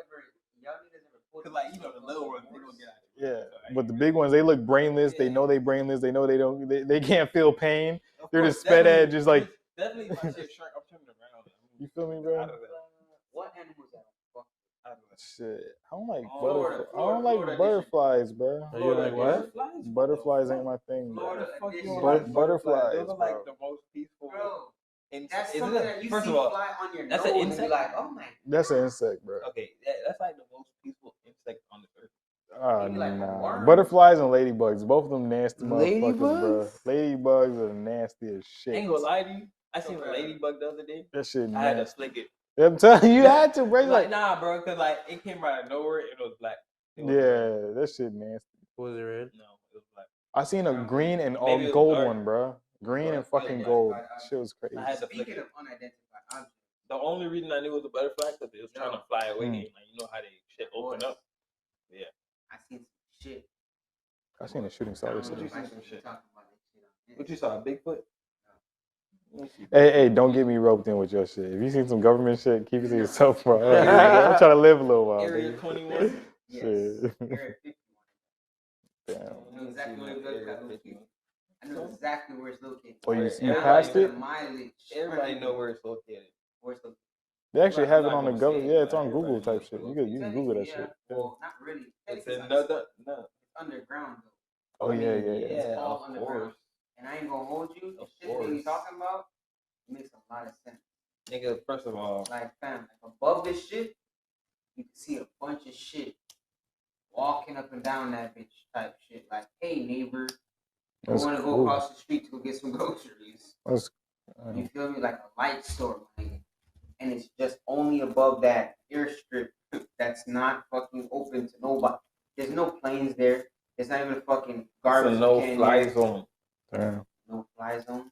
Cause like, you know, the little ones, they gonna get out. Yeah, but the big ones, they look brainless. They know they brainless. They know they don't. They can't feel pain. They're just sped at, just like. Definitely, if I see a shark, I'm turning around. You feel me, bro? What animals that? Shit, I don't like Florida, butterflies. I don't like Florida butterflies, bro. Are you like what? Butterflies ain't my thing. Lord, Bro. the fuck you don't But- like butterflies, Those are like bro. the most peaceful. Bro, insect. that's Isn't something it? that you First see of all, fly on your that's nose an and insect? you're like, oh my. That's an insect, bro. Okay, that's like the most peaceful insect on the earth. Maybe like a Nah. worm. Butterflies and ladybugs, both of them nasty motherfuckers, bro. Ladybugs? Ladybugs are nasty as shit. I ain't gonna lie to you. I seen a ladybug the other day. That shit I had to nasty. flick it. I'm telling you, you had to, bro. Like, nah, bro, cause like it came out of nowhere. It was black. It was red. Yeah, that shit nasty. Was it red? No, it was black. I seen a green and all Maybe it was gold dark. one, bro. Green Well, and it was fucking black. gold. Shit was crazy. I had to flick Speaking it. of unidentified objects, The only reason I knew it was a butterfly because it was trying to fly away. Mm. And, like, you know how they shit open up. Yeah. I seen some shit. I seen a shooting I star. don't know you if I seen should some be shit? talking about this shit on What you saw? A Bigfoot? Hey, don't get me roped in with your shit. If you seen some government shit, keep it to yourself, bro. I'm trying to live a little while. Area Baby. 21? Yes. Shit. Area 51. Damn. I know exactly where it's located. I know exactly where it's located. Oh, you Everybody- passed it? Mileage. Everybody know where it's located. Where it's located. They actually I'm have it not on the gonna government. say it, Yeah, it's but on Google everybody type knows shit. You can Google that Yeah, shit. Yeah. well, not really. It's Technically, another. No. It's underground though. Oh yeah, yeah, yeah. It's Yeah, all of underground. course. And I ain't gonna hold you. The Of shit that you course. talking about makes a lot of sense. Nigga, first of all, Like, fam, like above this shit, you can see a bunch of shit walking up and down that bitch type shit. Like, hey neighbor, I That's want to go cool. across the street to go get some groceries. That's You feel me? Like a light store, man. And it's just only above that airstrip that's not fucking open to nobody. There's no planes there. There's not even a fucking it's garbage a no can fly there. zone. damn. No fly zone.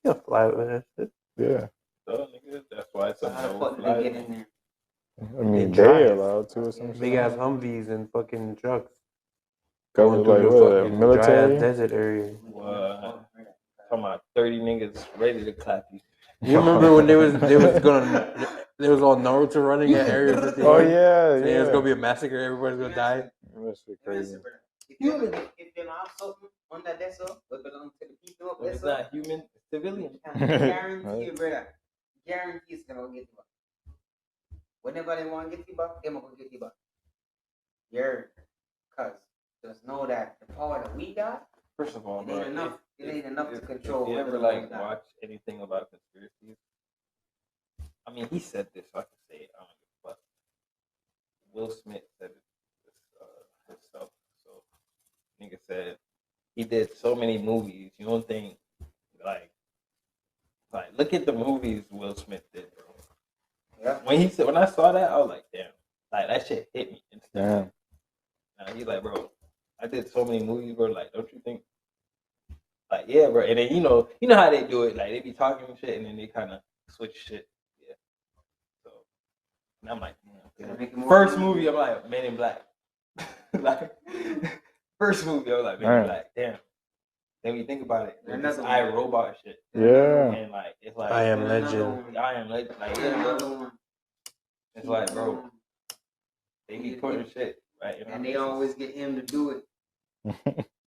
You fly with that shit. Yeah. So, nigga, that's why it's So a how the no fuck did fly they get zone. in there? I mean, They they drive. allowed to or some shit. Big ass Humvees and fucking trucks. Government, Going like through the what? fucking Military. dry-ass desert area. What? Talking about 30 niggas ready to clap you. You remember when they was all Naruto running at Area 51? Oh yeah, Saying yeah. it's gonna be a massacre, everybody's gonna die. That shit crazy. If you're not something on that desert, what belongs to the people of If it's desert, not human, it's civilian. guarantee you, brother. Guarantee it's gonna get you back. Whenever they want to get you back, they're gonna get you back. Yeah, cause just know that the power that we got, First of all, it bro, ain't enough. It ain't enough to control. If you what ever the like Lord got. watch anything about conspiracies, I mean, he said this, so I can say it. I don't give a fuck. Will Smith said it himself. So, nigga said he did so many movies. You don't think like look at the movies Will Smith did, bro. Yeah. When I saw that, I was like, damn, like that shit hit me instantly. Damn. Now he's like, bro, I did so many movies, bro. Like, don't you think? Like, yeah, bro. And then you know how they do it. Like, they be talking and shit, and then they kind of switch shit. Yeah. So, and I'm like, first movie, I'm like, Men in Black. Like, first movie, I was like, Men in Black. Damn. Then you think about it, this Another one. iRobot shit. Yeah. And like it's like I Am Another Legend. one. I am legend. Like yeah, Another bro. one. It's like bro, they be putting shit right. And they always get him to do it.